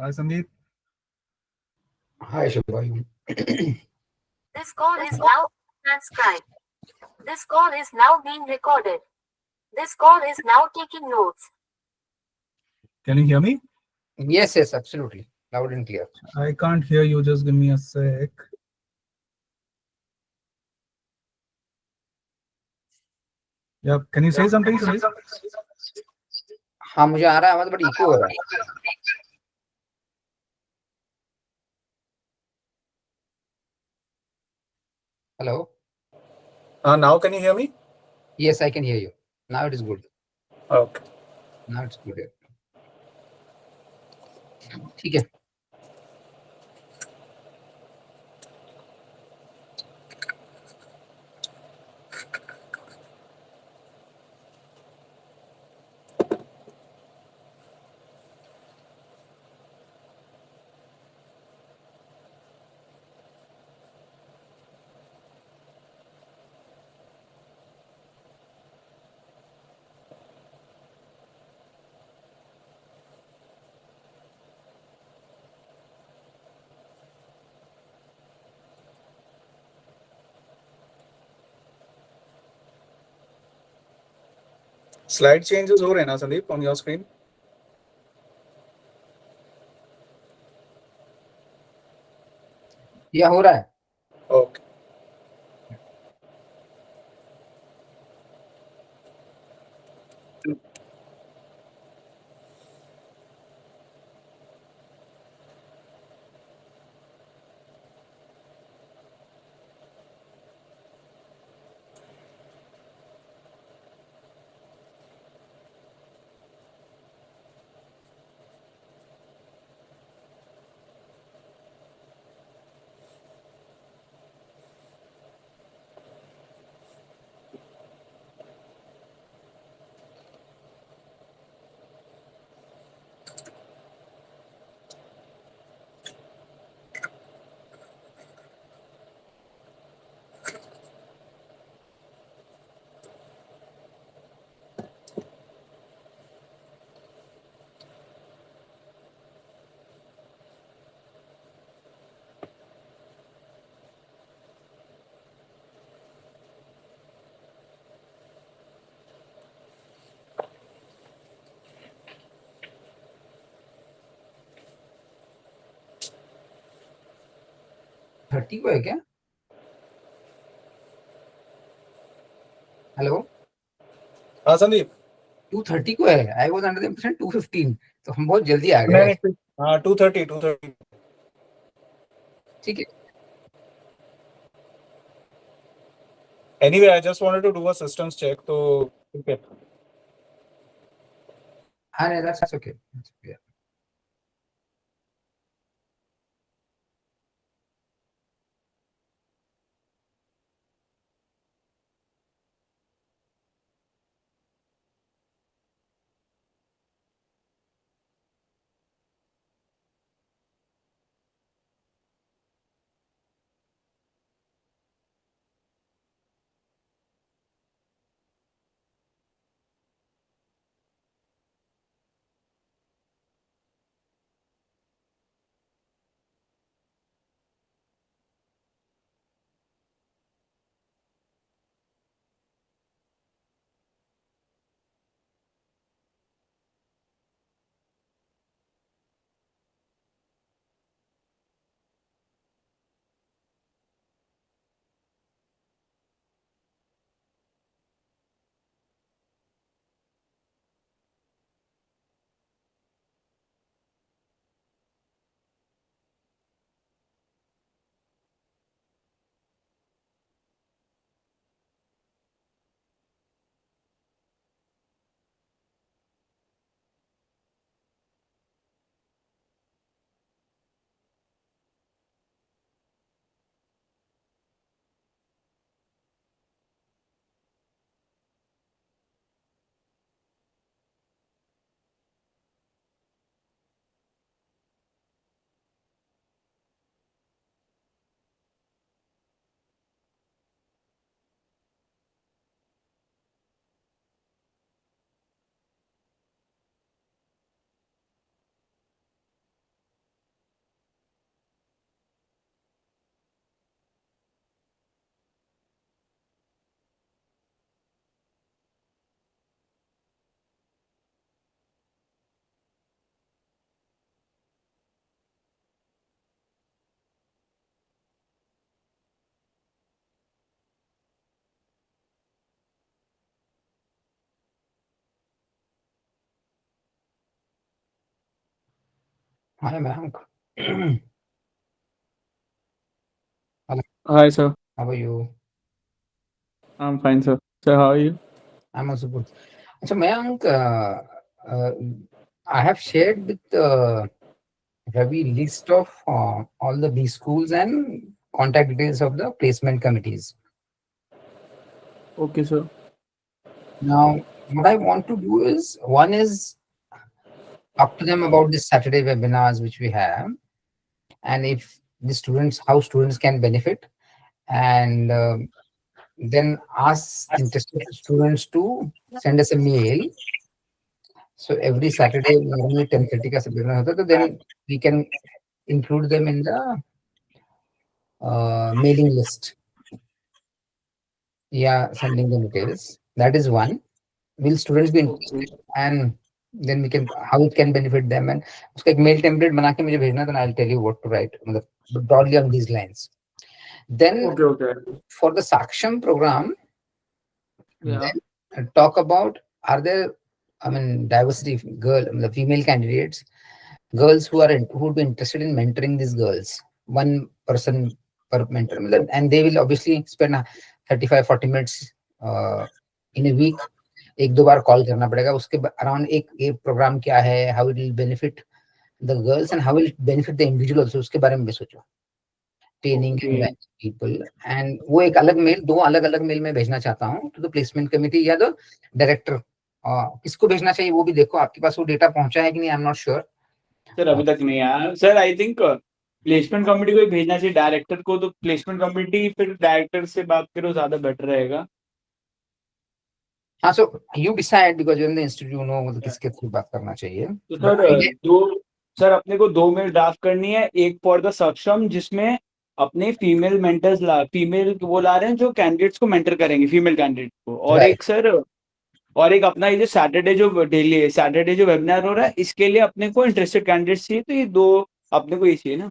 Hi, Sandeep. Hi, Shubhayum. This call is now transcribed. This call is now being recorded. This call is now taking notes. Can you hear me? Yes, yes, absolutely. Loud and clear. I can't hear you. Just give me a sec. Yeah, can you say something, Sandeep? हाँ मुझे आ रहा है आवाज but eco हो रहा है. Hello. Now can you hear me? Yes, I can hear you. Now it is good. Okay. Now it's good. ठीक है. Slide changes हो रहे हैं ना संदीप on your screen? या हो रहा है. Okay. थर्टी को है क्या? हेलो. हाँ संदीप. 2:30 को है. I was under the impression 2:15. तो हम बहुत जल्दी आ गए. नहीं. हाँ 2:30. ठीक है. Anyway, I just wanted to do a systems check. तो ठीक है. हाँ नहीं, that's okay. That's okay. Hi, Mayank. Hi, sir. How are you? I'm fine, sir. Sir, how are you? I'm also good. So, Mayank, uh, I have shared with Ravi list of all the B schools and contact details of the placement committees. Okay, sir. Now, what I want to do is, one is talk to them about this Saturday webinars which we have, and if the students, how students can benefit, and then ask interested students to send us a mail. So every Saturday normally 10:30 का webinar होता है, तो then we can include them in the mailing list. Yeah, sending the details. That is one. Will students be interested, and then we can how it can benefit them, and उसका एक mail template बना के मुझे भेजना, then I'll tell you what to write, मतलब broadly on these lines. Then Okay. for the Saksham program, Yeah. then talk about, are there, I mean, diversity, the female candidates, girls who would be interested in mentoring these girls, one person per mentor, and they will obviously spend 35-40 minutes in a week. एक दो बार call करना पड़ेगा उसके around एक programme क्या है, how it will benefit the girls and how will benefit the individual also, उसके बारे में भी सोचो. ट्रेनिंग पीपल, एंड वो एक अलग मेल, दो अलग अलग मेल में भेजना चाहता हूँ टू द प्लेसमेंट कमिटी या द डायरेक्टर. किसको भेजना चाहिए वो भी देखो, आपके पास वो डेटा पहुंचा है कि नहीं, I am not sure. Sir अभी तक नहीं आया sir. I think placement committee को ही भेजना चाहिए, डायरेक्टर को. तो प्लेसमेंट कमिटी फिर डायरेक्टर से बात करो, ज्यादा बेटर रहेगा. हाँ, so you decide because you are in the institute, no मतलब किसके थ्रू बात करना चाहिए. तो सर अपने को 2 मेल ड्राफ्ट करनी है. एक फॉर द सक्षम, जिसमें अपने फीमेल मेंटर्स फीमेल वो ला रहे हैं जो कैंडिडेट्स को मेंटर करेंगे, फीमेल कैंडिडेट को. और Right. एक सर, और एक अपना ये जो सैटरडे जो वेबिनार हो रहा है, इसके लिए अपने को इंटरेस्टेड कैंडिडेट्स चाहिए. तो ये 2 अपने को ये चाहिए ना.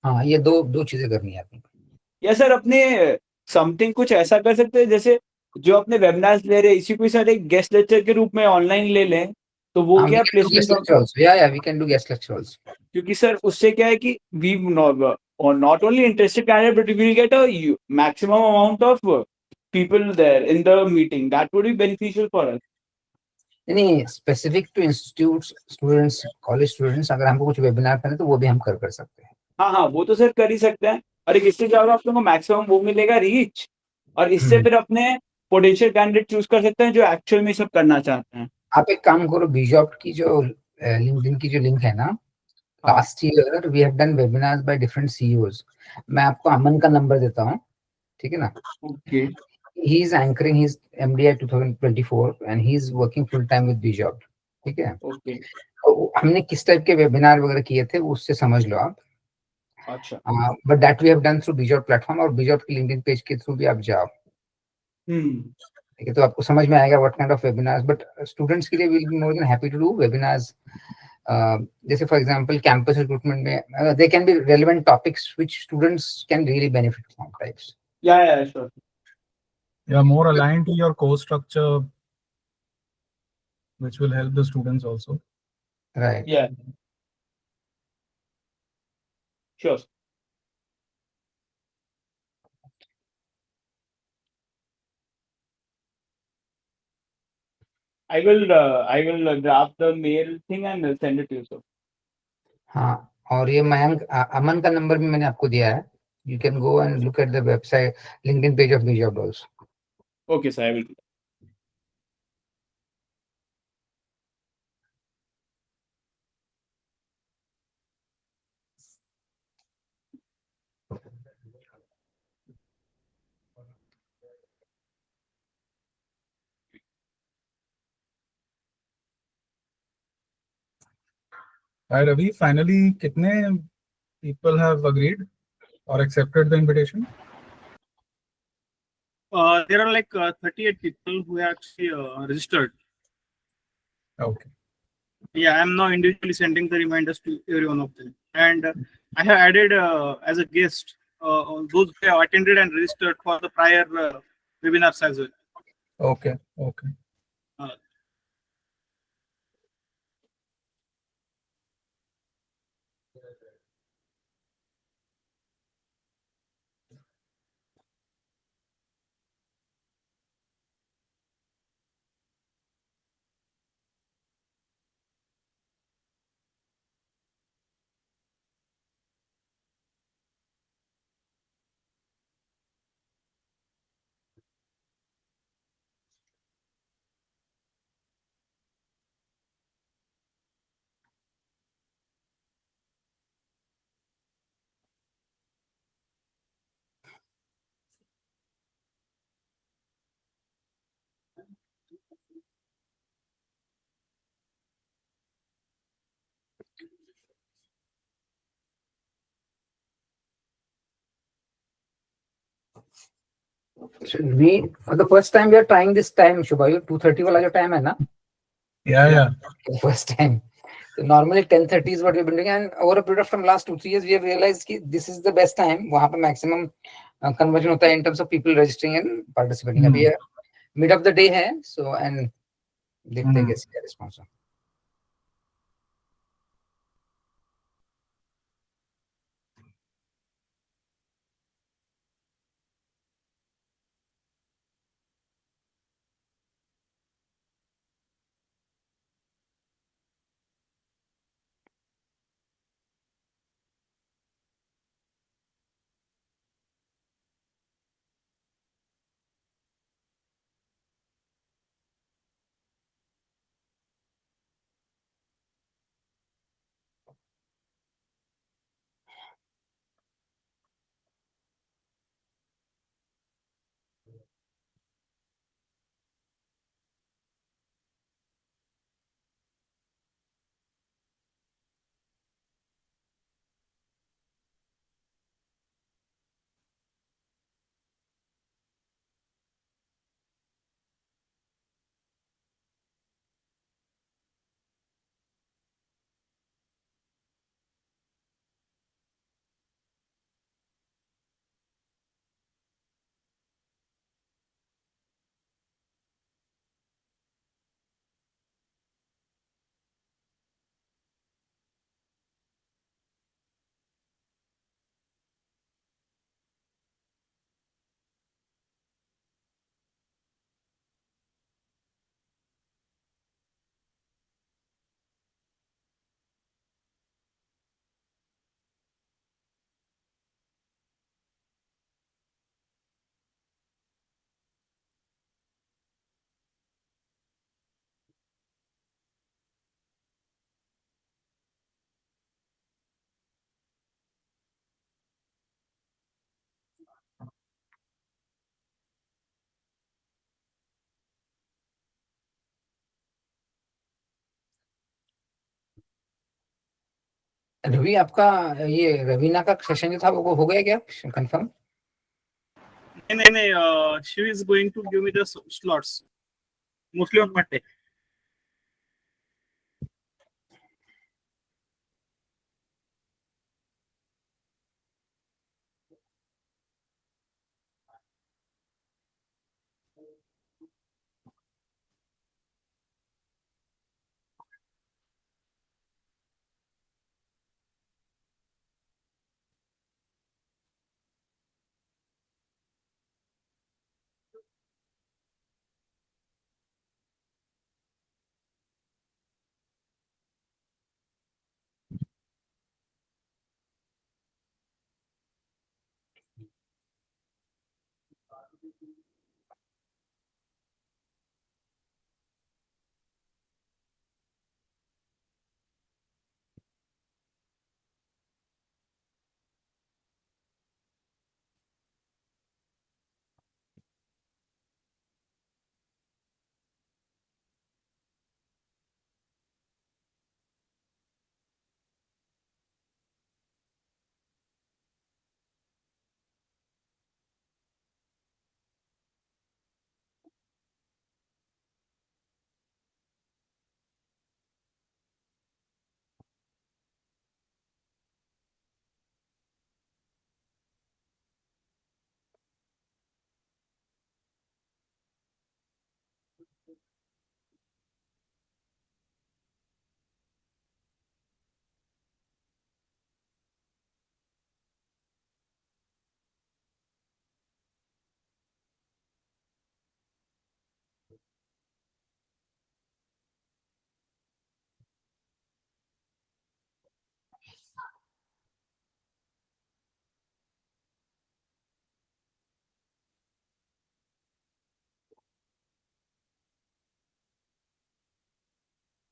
हाँ, ये दो चीजें करनी है आपको. या सर अपने समथिंग कुछ ऐसा कर सकते हैं, जैसे जो अपने वेबिनार्स ले रहे हैं इसी को सर एक गेस्ट लेक्चर के रूप में ऑनलाइन ले लें, तो वो क्या placement, we can do guest lecture also. क्योंकि सर उससे क्या है कि we not only interested candidate but we will get a maximum amount of people there in the meeting. That would be beneficial for us. नहीं, specific to institutes, students, college students, अगर हमको कुछ webinar करना है तो वो भी हम कर सकते हैं. हाँ, वो तो सर कर ही सकते हैं. और इससे क्या होगा, आप लोगों को मैक्सिमम वो मिलेगा रीच, और इससे फिर अपने पोटेंशियल कैंडिडेट चूज कर सकते हैं जो एक्चुअल में सब करना चाहते हैं. आप एक काम करो, बीजॉब की जो लिंक्डइन की जो लिंक है ना, last year we have done webinars by different CEOs. मैं आपको अमन का नंबर देता हूँ, ठीक है ना. Okay. He is anchoring his MDI 2024 and he is working full time with बीजॉब, ठीक है. ओके. तो हमने किस टाइप के वेबिनार वगैरह किए थे वो उससे समझ लो आप. अच्छा. But that we have done through बीजॉब प्लेटफॉर्म, और बीजॉब की लिंक्डइन पेज के थ्रू भी आप जाओ, ठीक है. तो आपको समझ में आएगा what kind of webinars. But students के लिए will be more than happy to do webinars. जैसे फॉर एग्जांपल कैंपस रिक्रूटमेंट में they can be relevant topics which students can really benefit from types. Yeah, sure. Yeah, more aligned to your course structure, which will help the students also. Right. Yeah. Sure. I will draft the mail thing and send it to you, sir. हाँ, और ये मयंक अमन का number भी मैंने आपको दिया है. You can go and look at the website, LinkedIn page of BJob also. Okay, sir, I will do that. Hi Ravi, finally, kitne people have agreed or accepted the invitation? There are like 38 people who have actually registered. Okay. Yeah, I'm now individually sending the reminders to every one of them. And I have added as a guest those who have attended and registered for the prior webinars as well. Okay. Okay. So we for the first time we are trying this time, Shubhayu. 2:30 वाला जो time है ना? Yeah, yeah. The first time. So normally 10:30 is what we've been doing, and over a period of from last 2-3 years we have realized कि this is the best time. वहाँ पे maximum conversion होता है in terms of people registering and participating. अभी ये mid of the day है, so and देखते हैं कैसे क्या response है. रवि आपका ये रवीना का सेशन जो था वो हो गया क्या कंफर्म? नहीं, she is going to give me the slots mostly on Monday.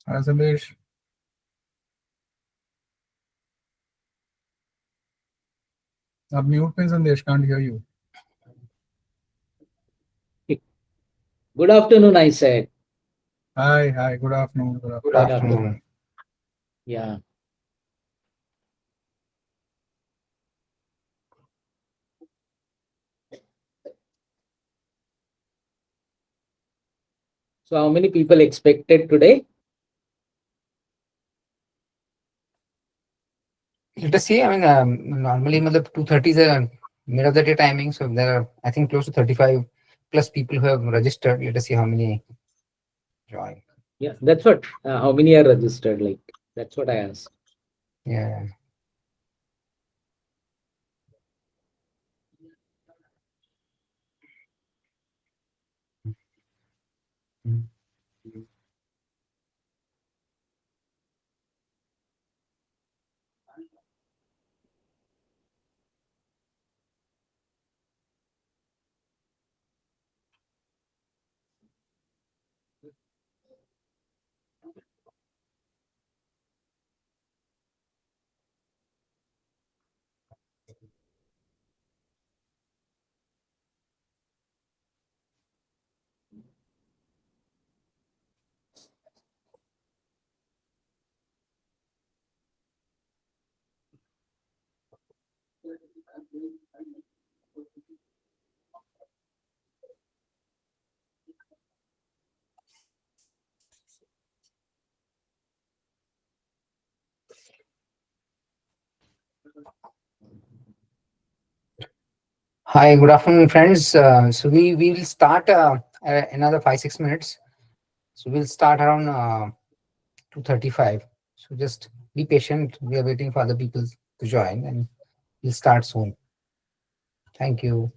Hi, Sandesh. आप म्यूट पे संदेश, can't hear you. Good afternoon, I said. Hi, good afternoon. Good Good afternoon. afternoon. Yeah. So how many people expected today? Let us see. I mean, normally, 2:30 is a mid of the day timing, so there are, I think, close to 35 plus people who have registered. Let us see how many join. Yeah, that's what. How many are registered? Like, that's what I asked. Yeah. Hi, good afternoon, friends. So we will start another 5-6 minutes. So we'll start around 2:35. So just be patient. We are waiting for other people to join, and we'll start soon. Thank you.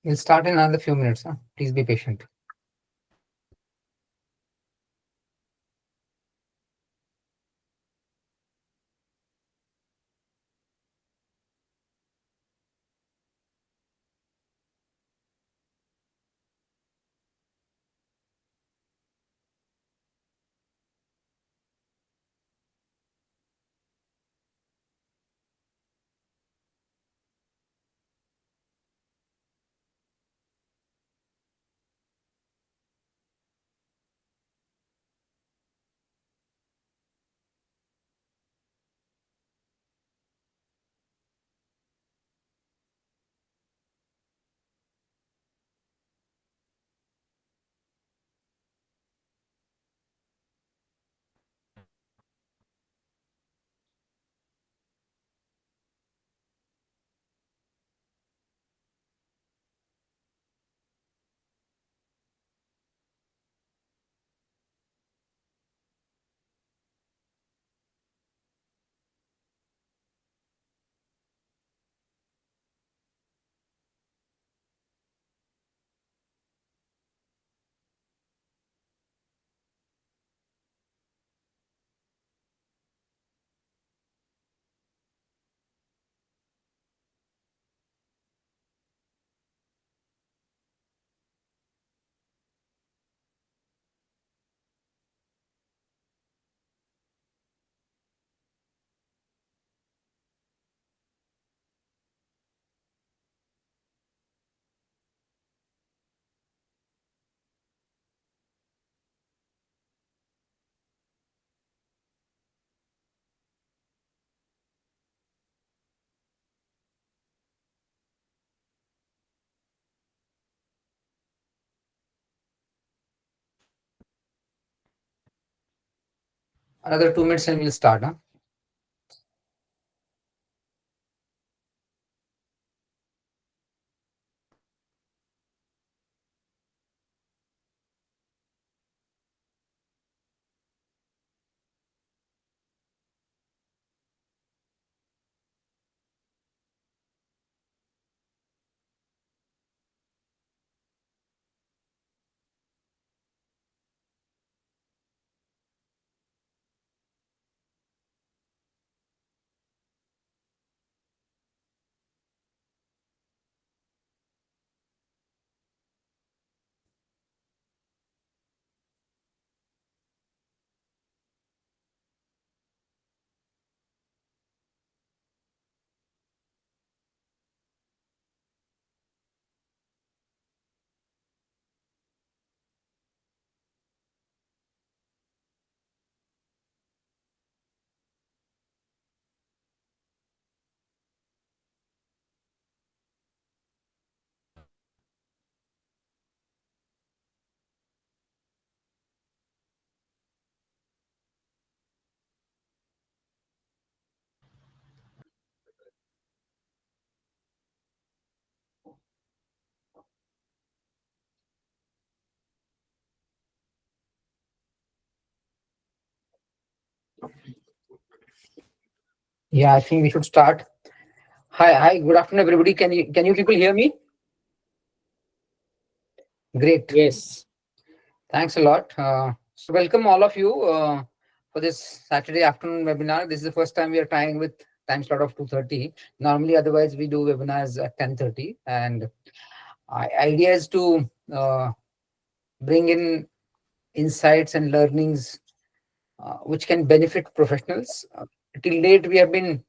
We'll start in another few minutes. Huh? Please be patient. Another 2 minutes and we'll start. Huh? Yeah, I think we should start. Hi, good afternoon, everybody. Can you people hear me? Great. Yes. Thanks a lot. So welcome all of you for this Saturday afternoon webinar. This is the first time we are trying with time slot of 2:30. Normally, otherwise we do webinars at 10:30. And idea is to bring in insights and learnings which can benefit professionals. Till date, we have been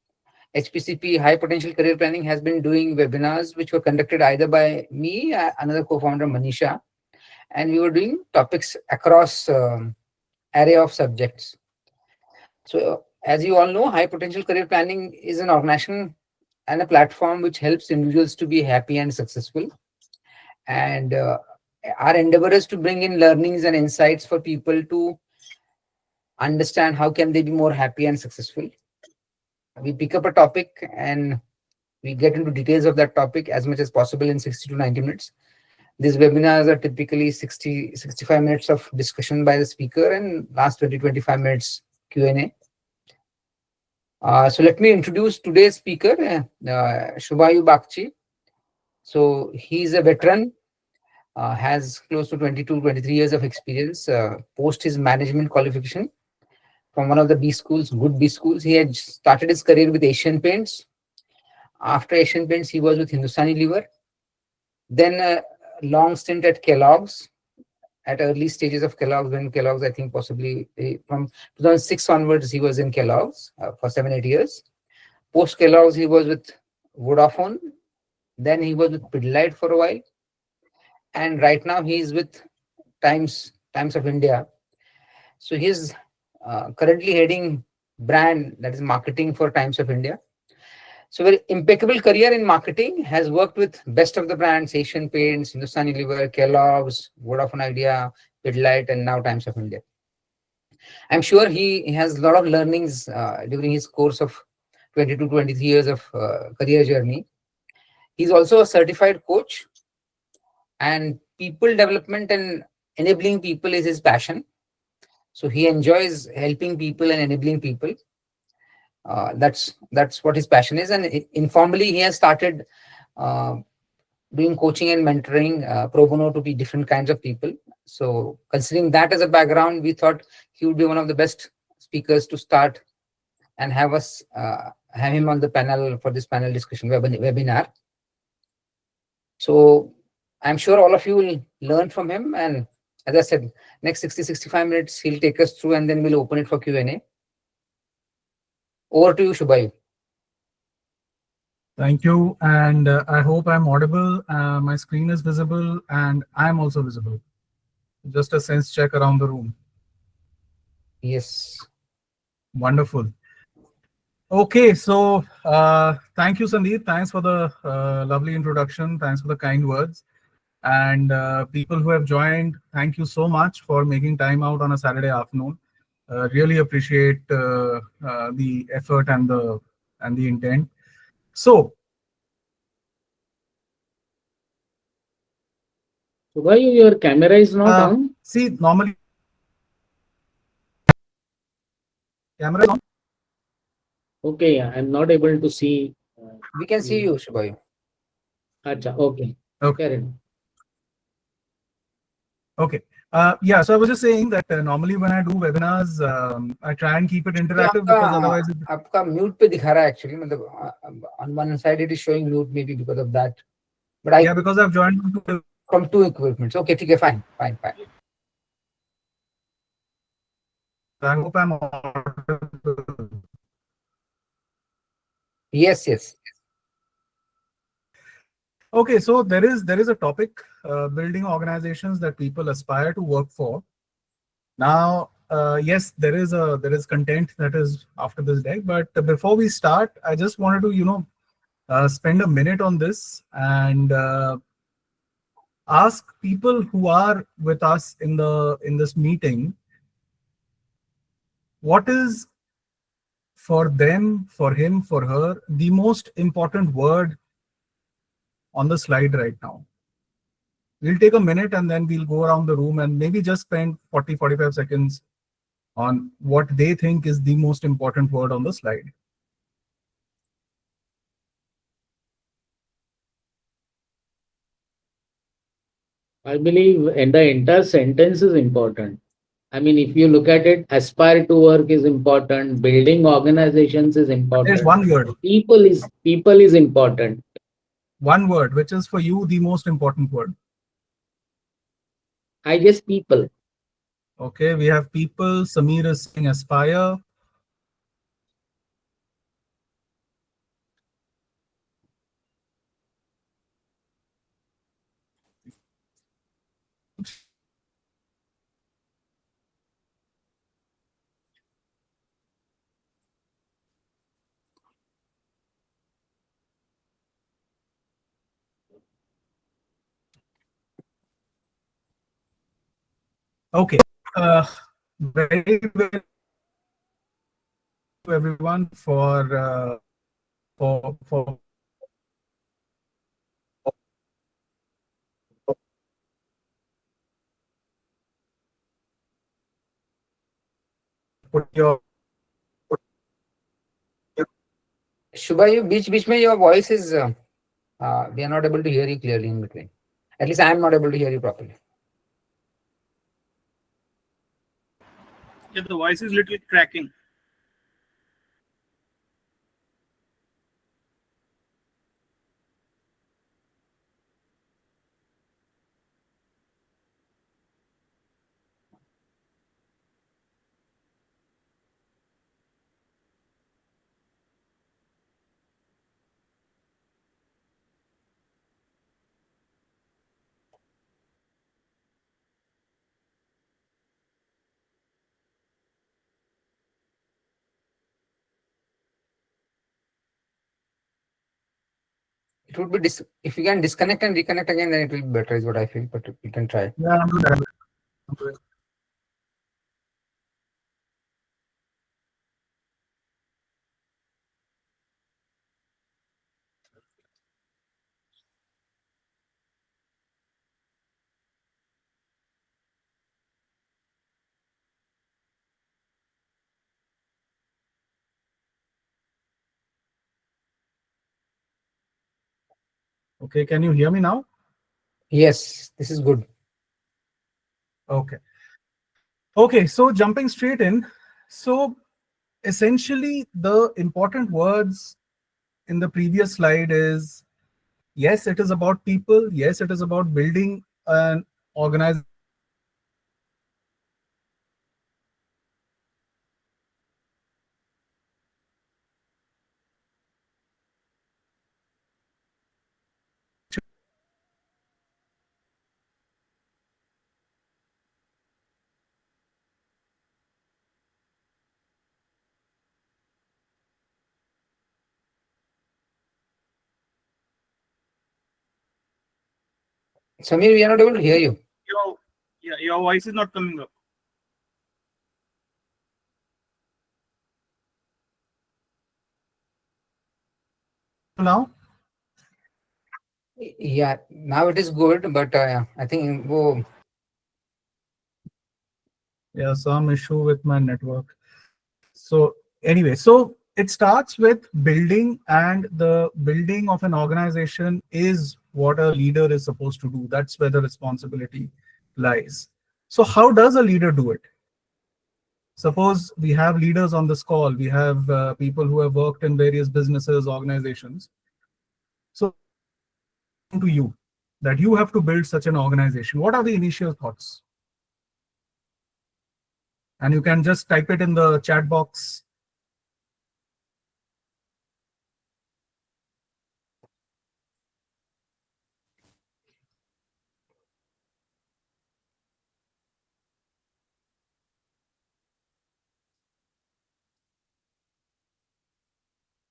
HPCP, High Potential Career Planning, has been doing webinars which were conducted either by me, another co-founder Manisha, and we were doing topics across array of subjects. So as you all know, High Potential Career Planning is an organization and a platform which helps individuals to be happy and successful. And our endeavor is to bring in learnings and insights for people to understand how can they be more happy and successful. We pick up a topic and we get into details of that topic as much as possible in 60 to 90 minutes. These webinars are typically 65 minutes of discussion by the speaker and last 25 minutes Q&A. So let me introduce today's speaker, Shubhayu Bagchi. So he's a veteran, has close to 23 years of experience, post his management qualification from one of the B schools, good B schools. He had started his career with Asian Paints. After Asian Paints, he was with Hindustani Lever. Then a long stint at Kellogg's, at early stages of Kellogg's, when Kellogg's, I think possibly from 2006 onwards, he was in Kellogg's for 7-8 years. Post Kellogg's, he was with Vodafone. Then he was with Pidilite for a while. And right now he is with Times of India. So he's currently heading brand, that is marketing for Times of India. So very impeccable career in marketing, has worked with best of the brands, Asian Paints, Hindustani Lever, Kellogg's, Vodafone Idea, Pidilite, and now Times of India. I'm sure he has a lot of learnings during his course of 23 years of career journey. He's also a certified coach, and people development and enabling people is his passion. So he enjoys helping people and enabling people. That's what his passion is. And informally, he has started doing coaching and mentoring pro bono to be different kinds of people. So considering that as a background, we thought he would be one of the best speakers to start and have us have him on the panel for this panel discussion webinar. So I'm sure all of you will learn from him. And as I said, next 60-65 minutes, he'll take us through and then we'll open it for Q&A. Over to you, Shubhayu. Thank you. And I hope I'm audible. My screen is visible and I'm also visible. Just a sense check around the room. Yes. Wonderful. Okay, so thank you, Sandeep. Thanks for the lovely introduction. Thanks for the kind words. And people who have joined, thank you so much for making time out on a Saturday afternoon. Really appreciate the effort and the intent. So, So why your camera is not on? see, normally camera is on. Okay, I'm not able to see. We can see you, Shubhayu. Acha, okay. Okay. Fair enough. Okay. Yeah. So I was just saying that normally when I do webinars, I try and keep it interactive because otherwise. आपका mute पे दिखा रहा है actually. मतलब on one side it is showing mute maybe because of that. But Yeah, because I've joined from two equipments. Okay, ठीक है, fine. I hope I'm audible. Yes. Okay, so there is a topic, building organizations that people aspire to work for. Now, yes, there is content that is after this deck, but before we start, I just wanted to spend a minute on this and ask people who are with us in this meeting, what is for them, for him, for her, the most important word on the slide right now. We'll take a minute and then we'll go around the room and maybe just spend 40-45 seconds on what they think is the most important word on the slide. I believe and the entire sentence is important. I mean, if you look at it, aspire to work is important, building organizations is important. There's one word. People is important. One word, which is for you the most important word. I guess people. Okay, we have people. Samir is saying aspire. Okay. Very well, everyone, for put your Shubhayu, बीच में your voice is we are not able to hear you clearly in between. At least I am not able to hear you properly. Yeah, the voice is little cracking. It would be if you can disconnect and reconnect again, then it will be better, is what I feel. But you can try. yeah, I'm doing that. I'm doing- Okay, can you hear me now? Yes, this is good. Okay. Okay, so jumping straight in. So essentially, the important words in the previous slide is, yes, it is about people. Yes, it is about building an organization. Samir, we are not able to hear you. Your voice is not coming up. now? Yeah, now it is good, but I think Yeah, some issue with my network. So anyway, so it starts with building, and the building of an organization is what a leader is supposed to do. That's where the responsibility lies. So how does a leader do it? Suppose we have leaders on this call, we have people who have worked in various businesses, organizations. So to you that you have to build such an organization. What are the initial thoughts? And you can just type it in the chat box.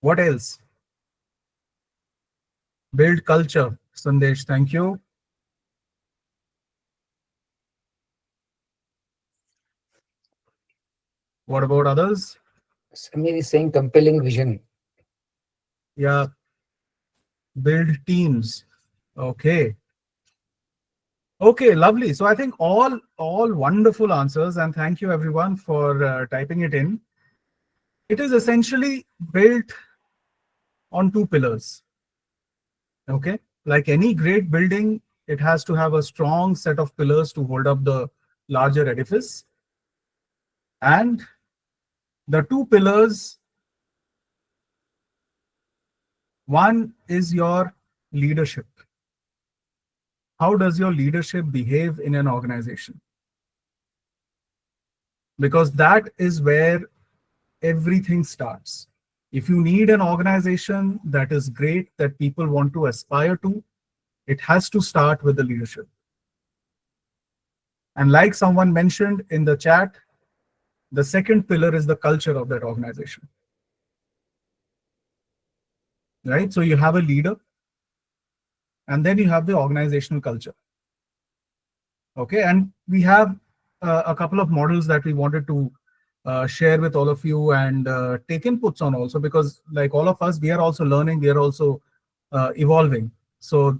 What else? Build culture. Sandesh, thank you. What about others? Samir is saying compelling vision. Yeah. Build teams. Okay. Okay, lovely. So I think all wonderful answers, and thank you everyone for typing it in. It is essentially built on two pillars. Okay, like any great building, it has to have a strong set of pillars to hold up the larger edifice. And the two pillars, one is your leadership. How does your leadership behave in an organization? Because that is where everything starts. If you need an organization that is great, that people want to aspire to, it has to start with the leadership. And like someone mentioned in the chat, the second pillar is the culture of that organization. Right? So you have a leader, and then you have the organizational culture. Okay, and we have a couple of models that we wanted to share with all of you and take inputs on also, because like all of us, we are also learning, we are also evolving. So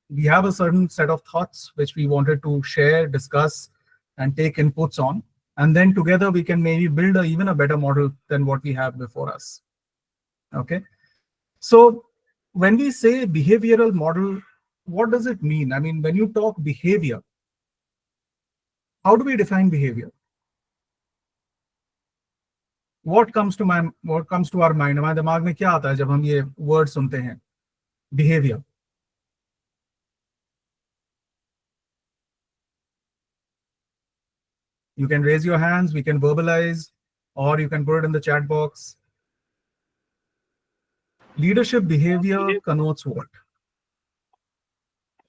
we have a certain set of thoughts which we wanted to share, discuss, and take inputs on. And then together we can maybe build even a better model than what we have before us. Okay. So when we say behavioral model, what does it mean? I mean, when you talk behavior, how do we define behavior? What comes to our mind? हमारे दिमाग में क्या आता है जब हम ये word सुनते हैं? Behavior. You can raise your hands, we can verbalize, or you can put it in the chat box. Leadership behavior connotes what?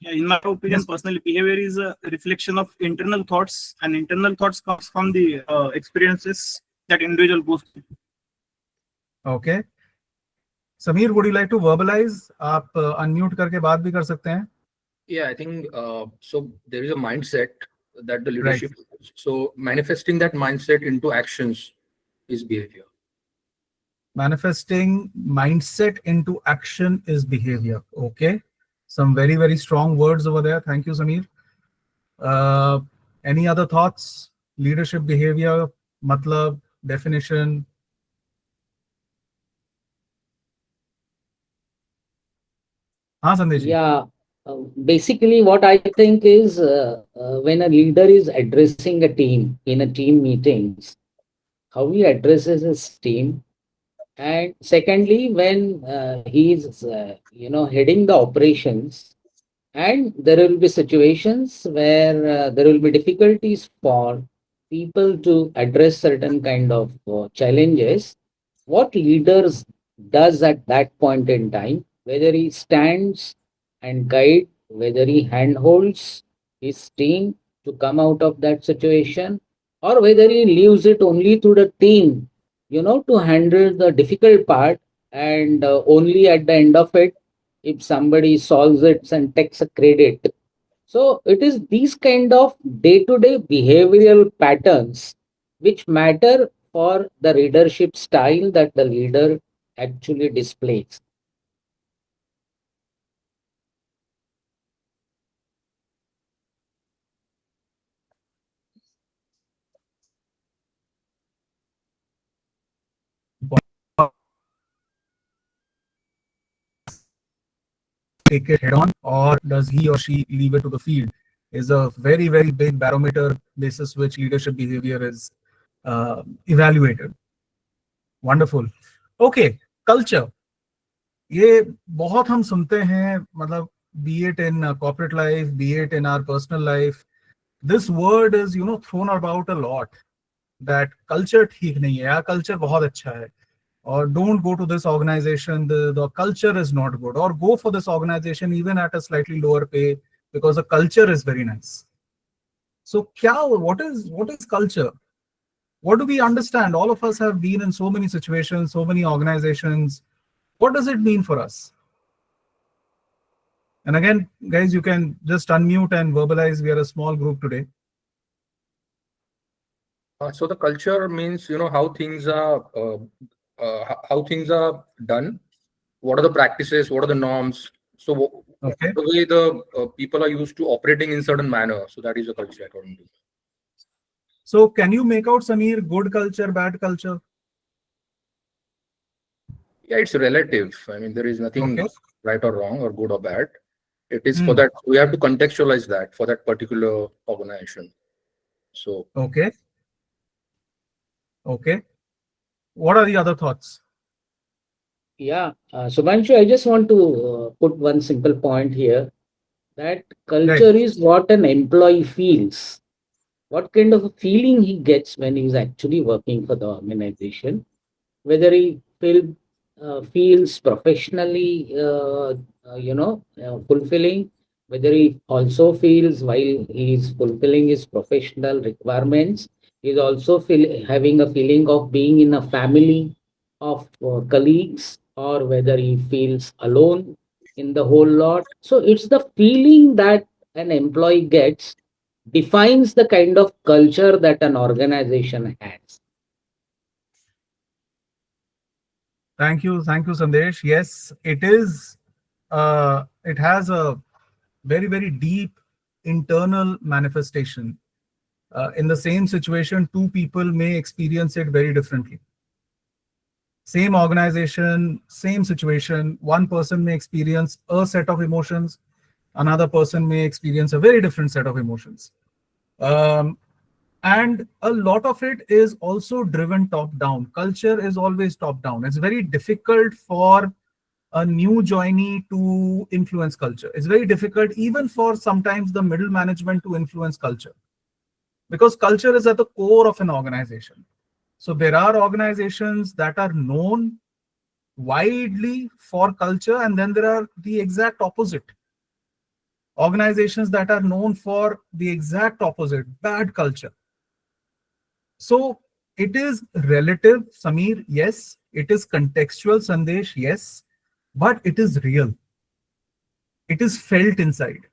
Yeah, in my opinion, Yes. personally, behavior is a reflection of internal thoughts, and internal thoughts comes from the experiences that individual goes through. Okay. Sameer, would you like to verbalize? आप unmute करके बात भी कर सकते हैं. Yeah, I think so. There is a mindset that the leadership. So manifesting that mindset into actions is behavior. Manifesting mindset into action is behavior. Okay. Some very, very strong words over there. Thank you, Sameer. Any other thoughts? Leadership behavior, matlab, definition. हाँ संदेश जी. Yeah, basically what I think is when a leader is addressing a team in a team meetings, how he addresses his team. And secondly, when he's heading the operations, and there will be situations where there will be difficulties for people to address certain kind of challenges, what leaders does at that point in time, whether he stands and guide, whether he handholds his team to come out of that situation, or whether he leaves it only to the team, to handle the difficult part, and only at the end of it, if somebody solves it and takes a credit. So it is these kind of day-to-day behavioral patterns which matter for the leadership style that the leader actually displays. take it head on, or does he or she leave it to the field, is a very, very big barometer basis which leadership behavior is evaluated. Wonderful. Okay, culture. ये बहुत हम सुनते हैं, मतलब be it in corporate life, be it in our personal life, this word is, you know, thrown about a lot, that culture ठीक नहीं है, यार culture बहुत अच्छा है, or don't go to this organization, the culture is not good, or go for this organization even at a slightly lower pay because the culture is very nice. So what is culture? What do we understand? All of us have been in so many situations, so many organizations. What does it mean for us? And again, guys, you can just unmute and verbalize. We are a small group today. So the culture means, you know, how things are done. What are the practices? What are the norms? So Okay. the way the people are used to operating in certain manner. So that is a culture according to me. So can you make out, Samir, good culture, bad culture? Yeah, it's relative. I mean, there is nothing Okay. right or wrong or good or bad. It is for Hmm. that, we have to contextualize that for that particular organization. So Okay. Okay. What are the other thoughts? Yeah, Subhanshu, I just want to put one simple point here, that culture is what an employee feels, what kind of a feeling he gets when he's actually working for the organization, whether he feels professionally, fulfilling, whether he also feels while he's fulfilling his professional requirements, he's also having a feeling of being in a family of colleagues, or whether he feels alone in the whole lot. So it's the feeling that an employee gets defines the kind of culture that an organization has. Thank you, Sandesh. Yes, it is. It has a very, very deep internal manifestation. In the same situation, two people may experience it very differently. Same organization, same situation, one person may experience a set of emotions, another person may experience a very different set of emotions. And a lot of it is also driven top down. Culture is always top down. It's very difficult for a new joinee to influence culture. It's very difficult even for sometimes the middle management to influence culture, because culture is at the core of an organization. So there are organizations that are known widely for culture, and then there are the exact opposite. Organizations that are known for the exact opposite, bad culture. So it is relative, Samir, yes. It is contextual, Sandesh, yes. But it is real. It is felt inside.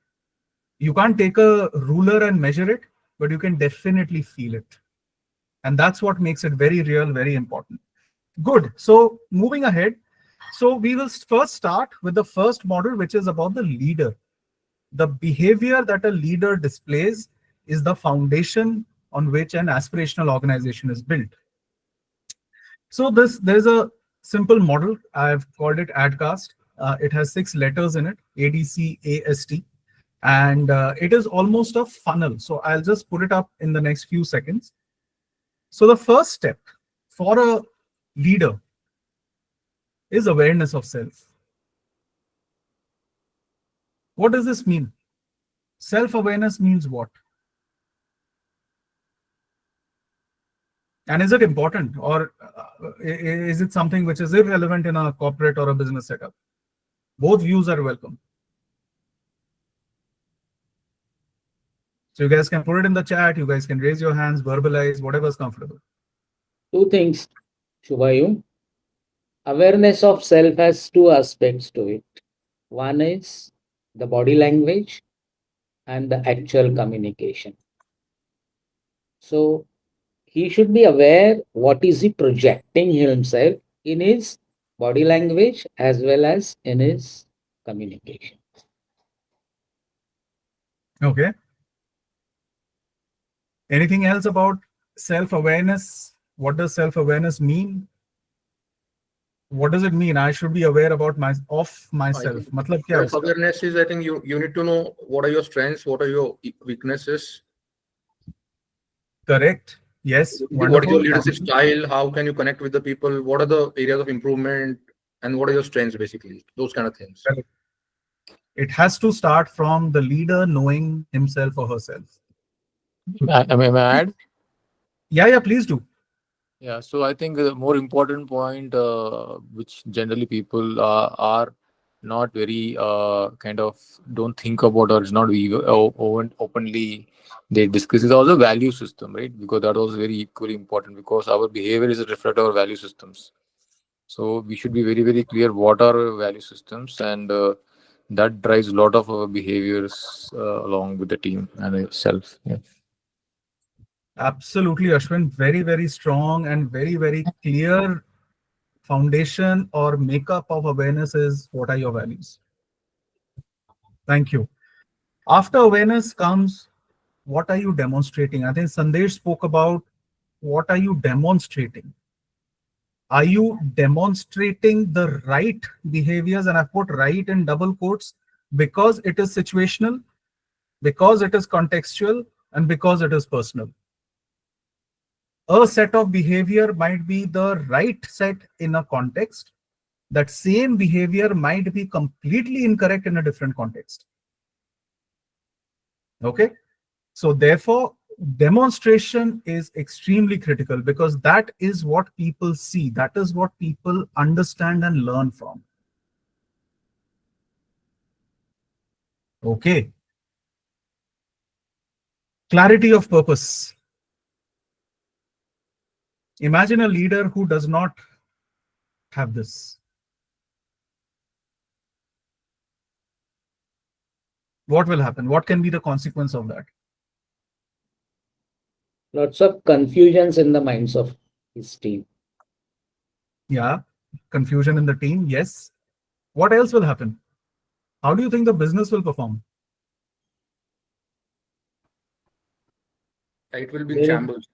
You can't take a ruler and measure it, but you can definitely feel it. And that's what makes it very real, very important. Good. So moving ahead. So we will first start with the first model, which is about the leader. The behavior that a leader displays is the foundation on which an aspirational organization is built. So there's a simple model. I've called it ADCAST. It has 6 letters in it, ADCAST. And it is almost a funnel. So I'll just put it up in the next few seconds. So the first step for a leader is awareness of self. What does this mean? Self-awareness means what? And is it important, or is it something which is irrelevant in a corporate or a business setup? Both views are welcome. So you guys can put it in the chat. You guys can raise your hands, verbalize, whatever's comfortable. Two things, Shubhayu. Awareness of self has two aspects to it. One is the body language and the actual communication. So he should be aware what is he projecting himself in his body language as well as in his communication. Okay. Anything else about self-awareness? What does self-awareness mean? What does it mean? I should be aware about myself. think मतलब क्या है उसका? Self-awareness is, I think you need to know what are your strengths, what are your weaknesses, Correct. Yes. what is your Wonderful. leadership style, how can you connect with the people, what are the areas of improvement, and what are your strengths, basically. Those kind of things. Correct. It has to start from the leader knowing himself or herself. May I add? Yeah, please do. Yeah, so I think the more important point, which generally people are not very kind of don't think about, or is not openly they discuss, is also value system, right? Because that was very equally important, because our behavior is a reflect of our value systems. So we should be very, very clear what are our value systems, and that drives a lot of our behaviors along with the team and itself. Yeah. Absolutely, Ashwin. Very, very strong and very, very clear foundation or makeup of awareness is what are your values. Thank you. After awareness comes, what are you demonstrating? I think Sandesh spoke about what are you demonstrating? Are you demonstrating the right behaviors? And I've put right in double quotes because it is situational, because it is contextual, and because it is personal. A set of behavior might be the right set in a context. That same behavior might be completely incorrect in a different context. Okay. So therefore, demonstration is extremely critical, because that is what people see. That is what people understand and learn from. Okay. Clarity of purpose. Imagine a leader who does not have this. What will happen? What can be the consequence of that? Lots of confusions in the minds of his team. Yeah, confusion in the team. Yes. What else will happen? How do you think the business will perform? It will be Very- shambles.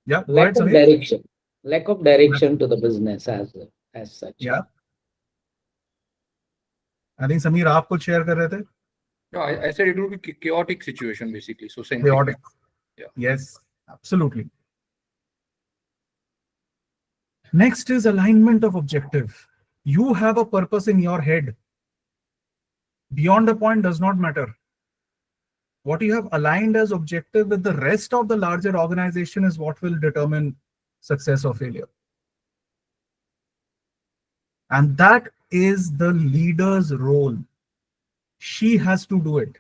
Yeah. Go Lack ahead, of Samir. direction. Lack of direction to the business as such. Yeah. I think Samir, आप कुछ share कर रहे थे? No, I said it will be chaotic situation, basically. So same Chaotic. Yeah. Yes, absolutely. Next is alignment of objective. You have a purpose in your head. Beyond a point does not matter. What you have aligned as objective with the rest of the larger organization is what will determine success or failure. And that is the leader's role. She has to do it.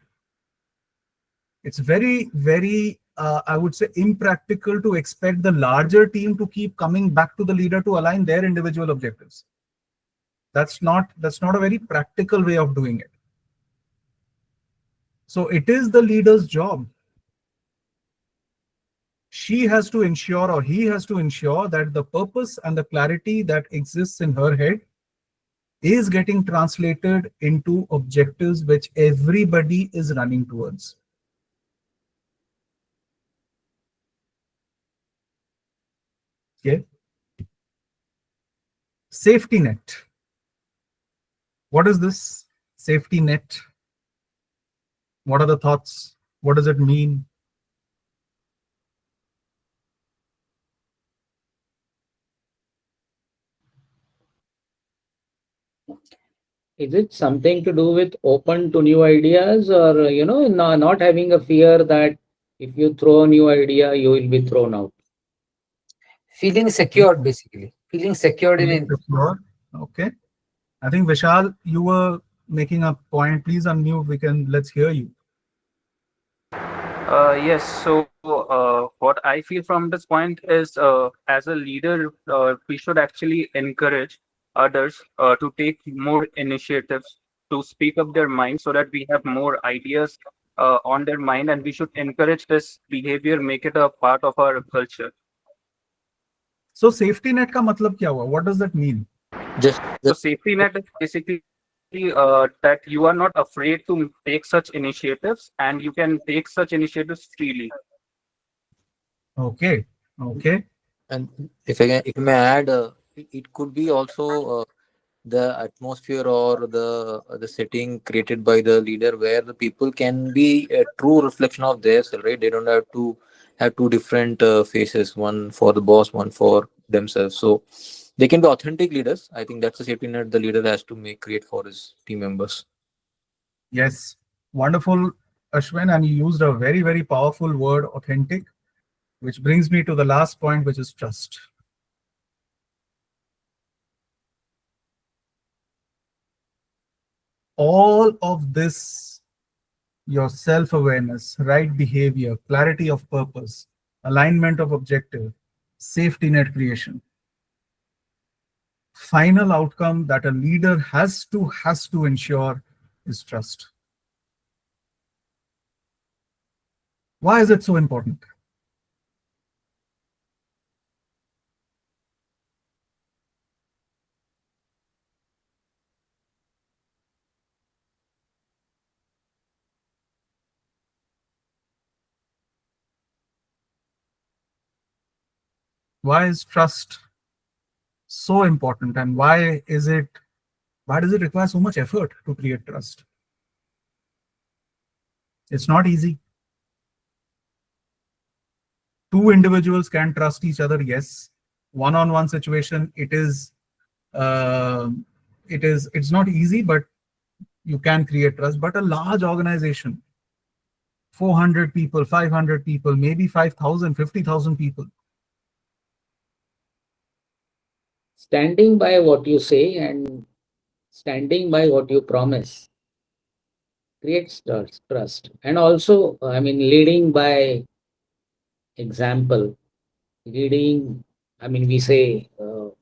It's very, very, I would say, impractical to expect the larger team to keep coming back to the leader to align their individual objectives. That's not a very practical way of doing it. So it is the leader's job. She has to ensure, or he has to ensure, that the purpose and the clarity that exists in her head is getting translated into objectives which everybody is running towards. Okay. Safety net. What is this safety net? What are the thoughts? What does it mean? Is it something to do with open to new ideas, or not having a fear that if you throw a new idea, you will be thrown out? Feeling secured, basically. Feeling secured in it. Okay. I think Vishal, you were making a point. Please unmute. Let's hear you. Yes, so what I feel from this point is, as a leader, we should actually encourage others to take more initiatives, to speak up their mind, so that we have more ideas on their mind, and we should encourage this behavior, make it a part of our culture. So safety net का मतलब क्या हुआ? What does that mean? So safety net is basically that you are not afraid to take such initiatives, and you can take such initiatives freely. Okay. Okay. And if I may add, it could be also the atmosphere or the setting created by the leader, where the people can be a true reflection of themselves, right? They don't have to have two different faces, one for the boss, one for themselves. So they can be authentic leaders. I think that's the safety net the leader has to create for his team members. Yes, wonderful, Ashwin. And you used a very, very powerful word, authentic, which brings me to the last point, which is trust. All of this, your self-awareness, right behavior, clarity of purpose, alignment of objective, safety net creation, final outcome that a leader has to ensure is trust. Why is it so important? Why is trust so important, and why does it require so much effort to create trust? It's not easy. Two individuals can trust each other, yes. One-on-one situation, it's not easy, but you can create trust. But a large organization, 400 people, 500 people, maybe 5,000, 50,000 people, Standing by what you say and standing by what you promise creates trust. And also, I mean, leading by example, we say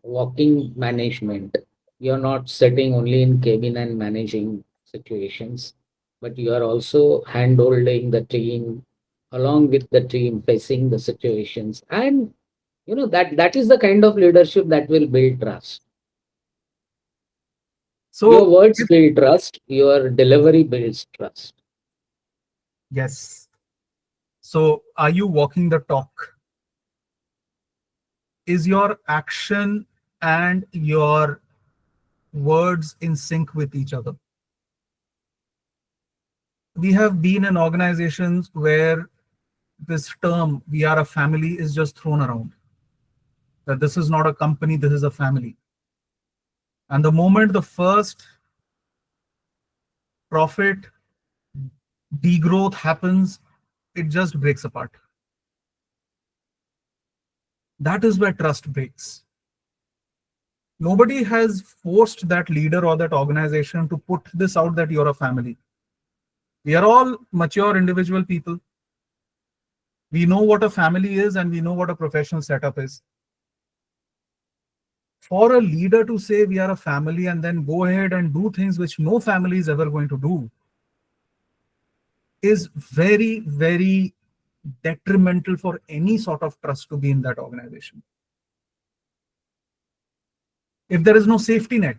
walking management. You're not sitting only in cabin and managing situations, but you are also hand-holding the team, along with the team, facing the situations. And that is the kind of leadership that will build trust. so Your words build trust, your delivery builds trust. yes. So are you walking the talk? Is your action and your words in sync with each other? We have been in organizations where this term, we are a family, is just thrown around. That this is not a company, this is a family. And the moment the first profit degrowth happens, it just breaks apart. That is where trust breaks. Nobody has forced that leader or that organization to put this out that you're a family. We are all mature individual people. We know what a family is and we know what a professional setup is. For a leader to say we are a family and then go ahead and do things which no family is ever going to do is very, very detrimental for any sort of trust to be in that organization. If there is no safety net,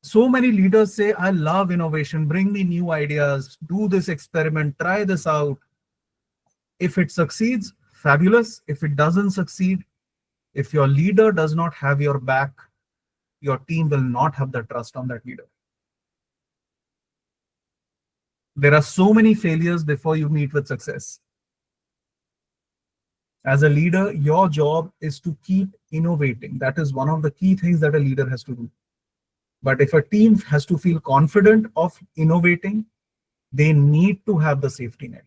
so many leaders say, I love innovation, bring me new ideas, do this experiment, try this out. If it succeeds, fabulous. If it doesn't succeed, if your leader does not have your back, your team will not have the trust on that leader. There are so many failures before you meet with success. As a leader, your job is to keep innovating. That is one of the key things that a leader has to do. But if a team has to feel confident of innovating, they need to have the safety net.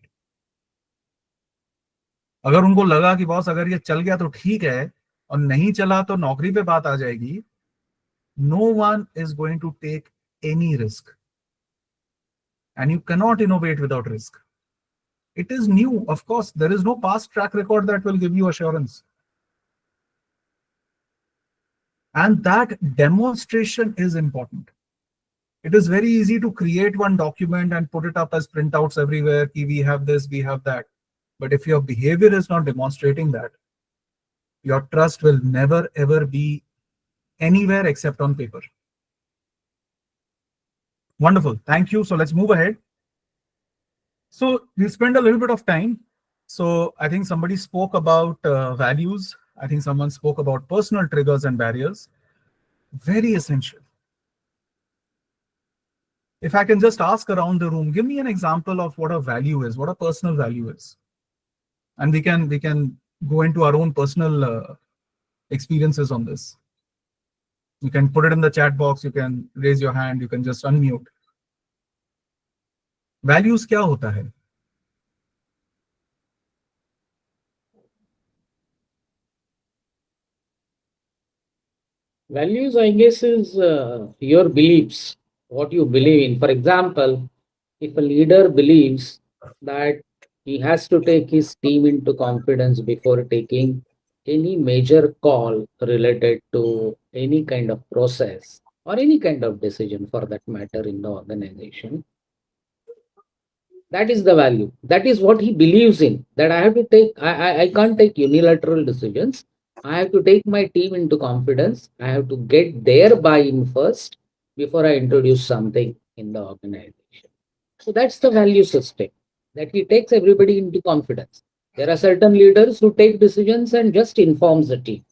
अगर उनको लगा कि boss अगर ये चल गया तो ठीक है और नहीं चला तो नौकरी पे बात आ जाएगी, no one is going to take any risk. And you cannot innovate without risk. It is new, of course. There is no past track record that will give you assurance. And that demonstration is important. It is very easy to create one document and put it up as printouts everywhere. We have this, we have that. But if your behavior is not demonstrating that, your trust will never ever be anywhere except on paper. Wonderful. Thank you. So let's move ahead. So we'll spend a little bit of time. So I think somebody spoke about values. I think someone spoke about personal triggers and barriers. Very essential. If I can just ask around the room, give me an example of what a value is, what a personal value is. And we can go into our own personal experiences on this. You can put it in the chat box, you can raise your hand, you can just unmute. Values क्या होता है? Values, I guess, is your beliefs, what you believe in. For example, if a leader believes that he has to take his team into confidence before taking any major call related to any kind of process or any kind of decision for that matter in the organization, that is the value. That is what he believes in, that I have to take, I can't take unilateral decisions. I have to take my team into confidence. I have to get their buy-in first before I introduce something in the organization. So that's the value system, that he takes everybody into confidence. There are certain leaders who take decisions and just informs the team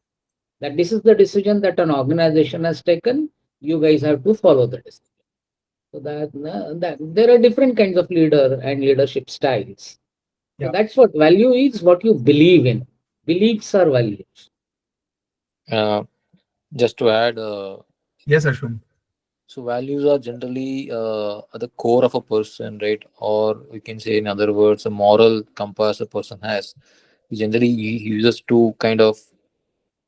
that this is the decision that an organization has taken. You guys have to follow the decision. So that there are different kinds of leader and leadership styles. So Yeah. that's what value is, what you believe in. Beliefs are values. Just to add, Yes, Ashwin. so values are generally at the core of a person, right? Or we can say, in other words, a moral compass a person has. He generally uses to kind of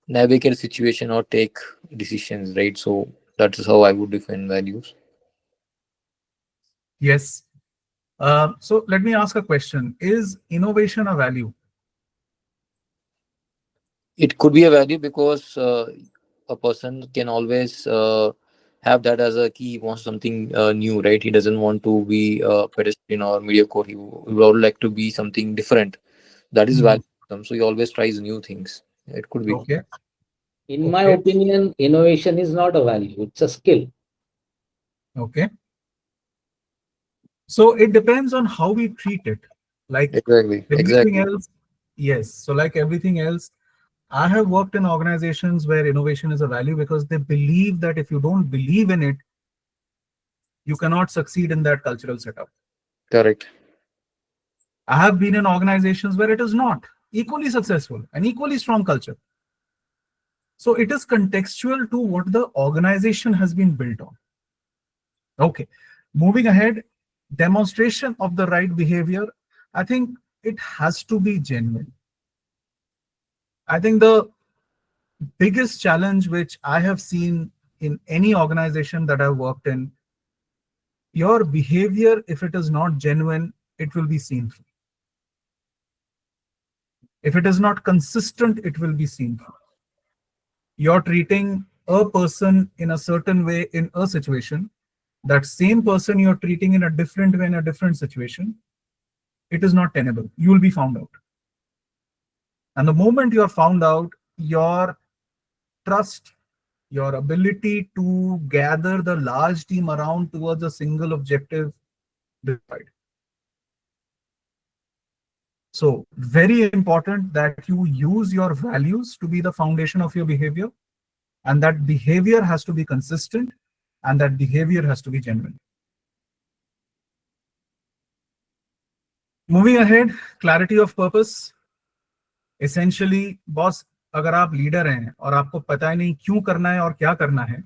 navigate a situation or take decisions, right? So that is how I would define values. Yes. So let me ask a question. Is innovation a value? It could be a value because a person can always have that as a key. He wants something new, right? He doesn't want to be pedestrian or mediocre. He would like to be something different. That is value. So he always tries new things. It could be. Okay. In my Okay. opinion, innovation is not a value, it's a skill. Okay. So it depends on how we treat it. Like Exactly. everything else, yes. So like everything else, I have worked in organizations where innovation is a value because they believe that if you don't believe in it, you cannot succeed in that cultural setup. Correct. I have been in organizations where it is not equally successful and equally strong culture. So it is contextual to what the organization has been built on. Okay. Moving ahead, demonstration of the right behavior. I think it has to be genuine. I think the biggest challenge which I have seen in any organization that I've worked in, your behavior, if it is not genuine, it will be seen through. If it is not consistent, it will be seen through. You're treating a person in a certain way in a situation, that same person you're treating in a different way in a different situation, it is not tenable. You will be found out. And the moment you're found out, your trust, your ability to gather the large team around towards a single objective destroyed. So very important that you use your values to be the foundation of your behavior, and that behavior has to be consistent, and that behavior has to be genuine. Moving ahead, clarity of purpose. Essentially, boss, अगर आप leader हैं और आपको पता ही नहीं क्यों करना है और क्या करना है,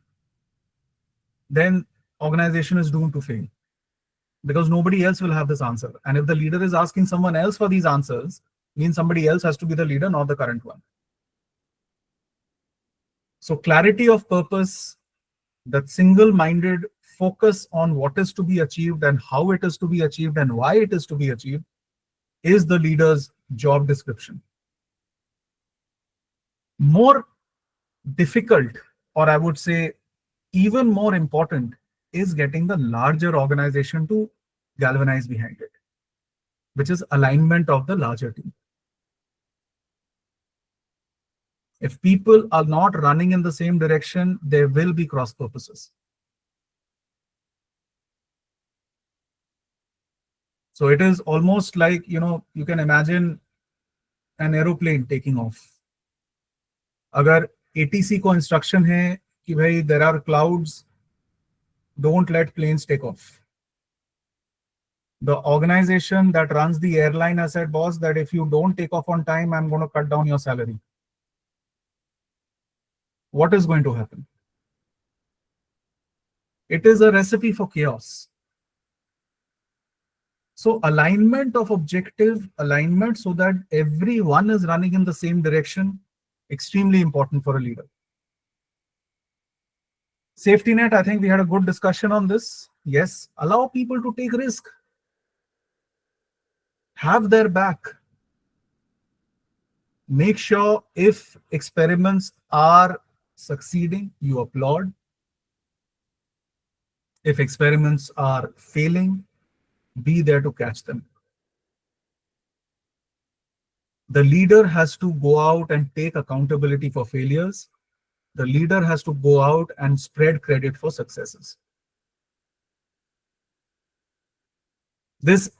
then organization is doomed to fail, because nobody else will have this answer. And if the leader is asking someone else for these answers, means somebody else has to be the leader, not the current one. So clarity of purpose, that single-minded focus on what is to be achieved and how it is to be achieved and why it is to be achieved, is the leader's job description. More difficult, or I would say even more important, is getting the larger organization to galvanize behind it, which is alignment of the larger team. If people are not running in the same direction, there will be cross purposes. So it is almost like, you can imagine an aeroplane taking off. अगर ATC को instruction है कि भाई there are clouds, don't let planes take off. The organization that runs the airline has said, boss, that if you don't take off on time, I'm going to cut down your salary. What is going to happen? It is a recipe for chaos. So alignment of objective, alignment so that everyone is running in the same direction, extremely important for a leader. Safety net, I think we had a good discussion on this. Yes, allow people to take risk. Have their back. Make sure if experiments are succeeding, you applaud. If experiments are failing, be there to catch them. The leader has to go out and take accountability for failures. The leader has to go out and spread credit for successes. This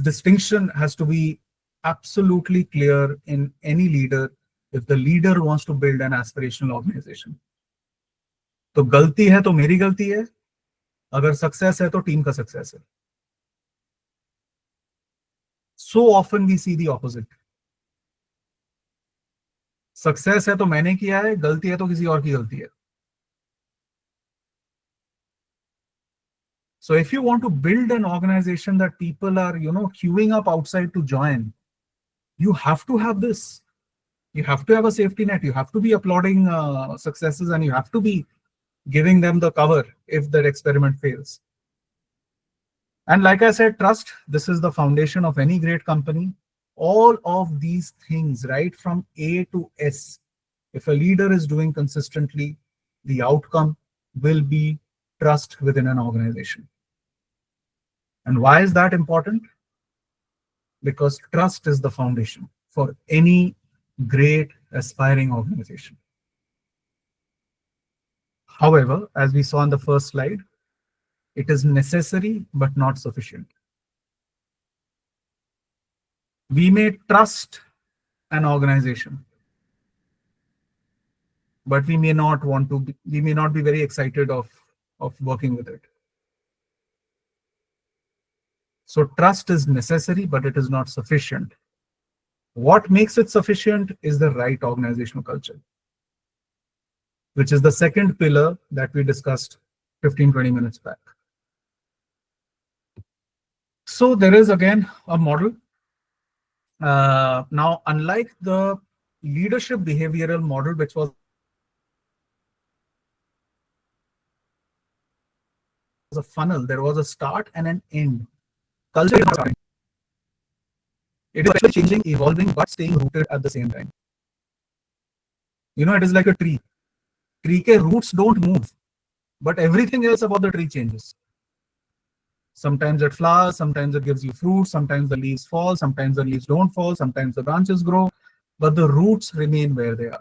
distinction has to be absolutely clear in any leader if the leader wants to build an aspirational organization. तो गलती है तो मेरी गलती है, अगर success है तो टीम का सक्सेस है. So often we see the opposite. Success है तो मैंने किया है, गलती है तो किसी और की गलती है. So if you want to build an organization that people are, queuing up outside to join, you have to have this. You have to have a safety net. You have to be applauding successes, and you have to be giving them the cover if their experiment fails. And like I said, trust, this is the foundation of any great company. All of these things, right from A to S, if a leader is doing consistently, the outcome will be trust within an organization. And why is that important? Because trust is the foundation for any great aspiring organization. However, as we saw in the first slide, it is necessary but not sufficient. We may trust an organization, but we may not be very excited of working with it. So trust is necessary, but it is not sufficient. What makes it sufficient is the right organizational culture, which is the second pillar that we discussed 15-20 minutes back. So there is again a model. Now, unlike the leadership behavioral model, which was a funnel, there was a start and an end. Culture is not starting. It is actually changing, evolving, but staying rooted at the same time. It is like a tree. Tree ke roots don't move, but everything else about the tree changes. Sometimes it flowers, sometimes it gives you fruit, sometimes the leaves fall, sometimes the leaves don't fall, sometimes the branches grow, but the roots remain where they are.